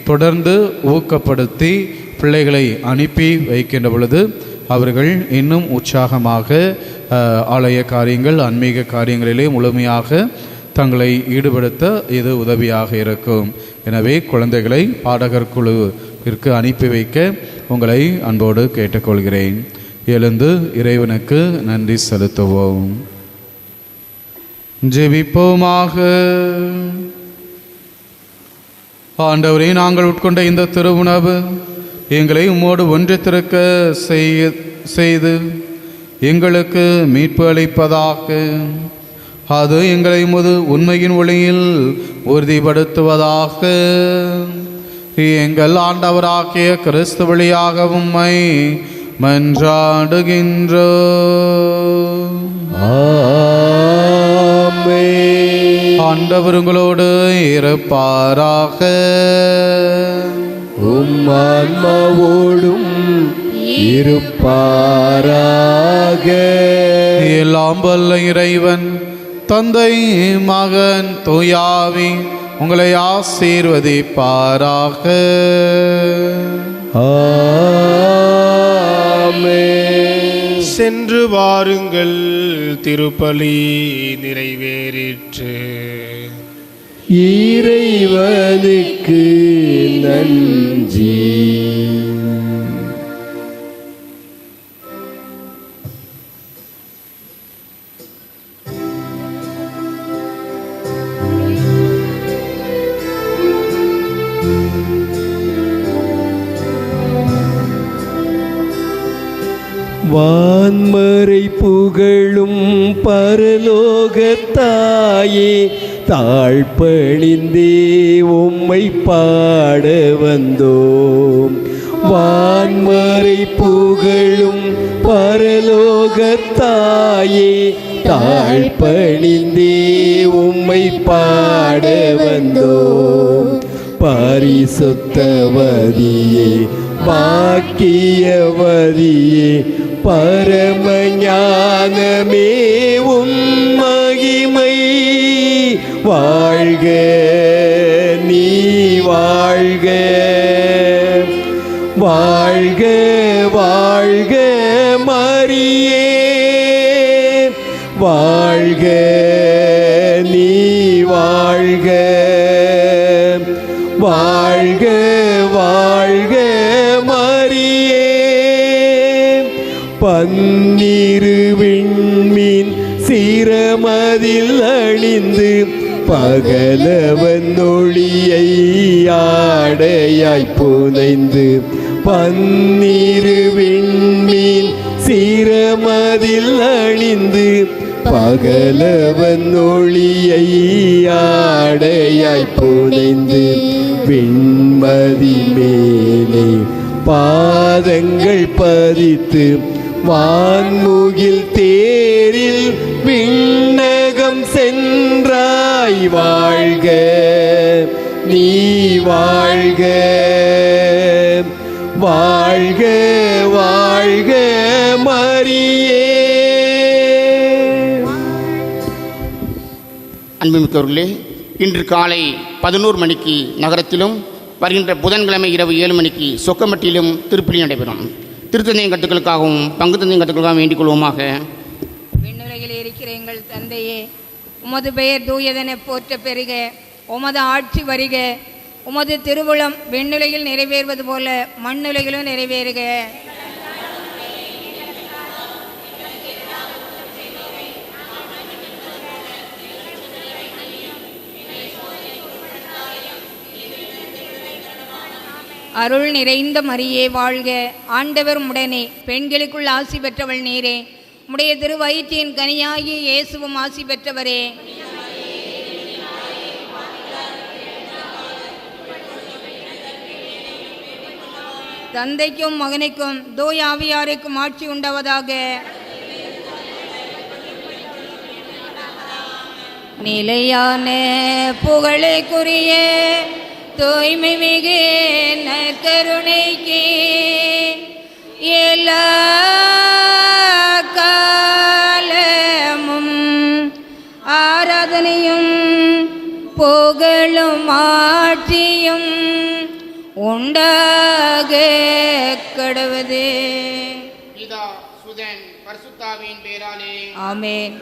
தொடர்ந்து ஊக்கப்படுத்தி பிள்ளைகளை அனுப்பி வைக்கின்ற பொழுது அவர்கள் இன்னும் உற்சாகமாக ஆலய காரியங்கள் ஆன்மீக காரியங்களிலே முழுமையாக தங்களை ஈடுபடுத்த இது உதவியாக இருக்கும். எனவே குழந்தைகளை பாடகர் குழுவிற்கு அனுப்பி வைக்க உங்களை அன்போடு கேட்டுக்கொள்கிறேன். எழுந்து இறைவனுக்கு நன்றி செலுத்துவோம். ஜெபிப்போமாக. ஆண்டவரே, நாங்கள் உட்கொண்ட இந்த திருவுணவு எங்களை உம்மோடு ஒன்றித்திருக்க செய்து எங்களுக்கு மீட்பு அளிப்பதாக. அது எங்களை உண்மையின் ஒளியில் உறுதிப்படுத்துவதாக. எங்கள் ஆண்டவராகிய கிறிஸ்து வழியாக உம்மை மன்றாடுகின்றோம். ஆண்டவர் உங்களோடு இருப்பாராக. ஆன்மாவோடும் இருப்பாராக. எல்லாம் வல்ல இறைவன் தந்தை மகன் தூயாவி உங்களை ஆசீர்வதிப்பாராக. ஆமென். சென்று வாருங்கள், திருப்பலி நிறைவேறிற்று. இறைவனுக்கு நன்றி. வான்மறை புகழும் பரலோகத்தாயே, தாழ்பணிந்தே உம்மை பாட வந்தோம். வான்மறை புகழும் பரலோகத்தாயே, தாழ்பணிந்தே உம்மை பாட வந்தோம். பரிசுத்தவதியே, பாக்கியவதியே, பரமஞானமே உம் மகிமை. வாழ்க நீ வாழ்க, வாழ்க வாழ்க மரியே, வாழ்க நீ வாழ்க, வாழ்க வாழ்க மரியே. பன்னிரு விண்மீன் சிரமதில் அணிந்து, பகலவன் ஒளியை ஆடையாய் புனைந்து, பன்னிரு விண்மீன் சிரமதில் அணிந்து, பகலவன் ஒளியை ஆடையாய் புனைந்து, விண்மதி மேலே பாதங்கள் பதித்து, வான்முகில் தேரில் விண்ணகம் சென்றாய். வாழ்க நீ வாழ்க, வாழ்க வாழ்க மரியே. அன்புமிக்கவர்களே, இன்று காலை 11 மணிக்கு நகரத்திலும், வருகின்ற புதன்கிழமை இரவு 7 மணிக்கு சொக்கம்பட்டியிலும் திருப்பலி நடைபெறும். திருத்தந்தையின் கருத்துக்களுக்காகவும் பங்கு தந்தையின் கருத்துக்களுக்காகவும் வேண்டிக் கொள்வோமாக. விண்ணுலகில் இருக்கிற எங்கள் தந்தையே, உமது பெயர் தூயதென போற்ற பெருக, உமது ஆட்சி வருக, உமது திருவுளம் விண்ணுலகில் நிறைவேறுவது போல மண்ணுலகிலும் நிறைவேறுக. அருள் நிறைந்த மரியே வாழ்க, ஆண்டவர் உடனே, பெண்களுக்குள் ஆசி பெற்றவள் நீரே, உடைய திருவயிற்றின் கனியாகிய இயேசுவும் ஆசி பெற்றவரே. தந்தைக்கும் மகனுக்கும் தூய ஆவியாருக்கும் ஆட்சி உண்டாவதாக. நிலையான புகழுக்குரிய தூய்மை மிகு நற்கருணைக்கு எல்லா காலமும் ஆராதனையும் புகழும் ஆட்சியும் உண்டாக கடவுது. பிதா சுதன் பரிசுத்தாவியின் பெயராலே ஆமென்.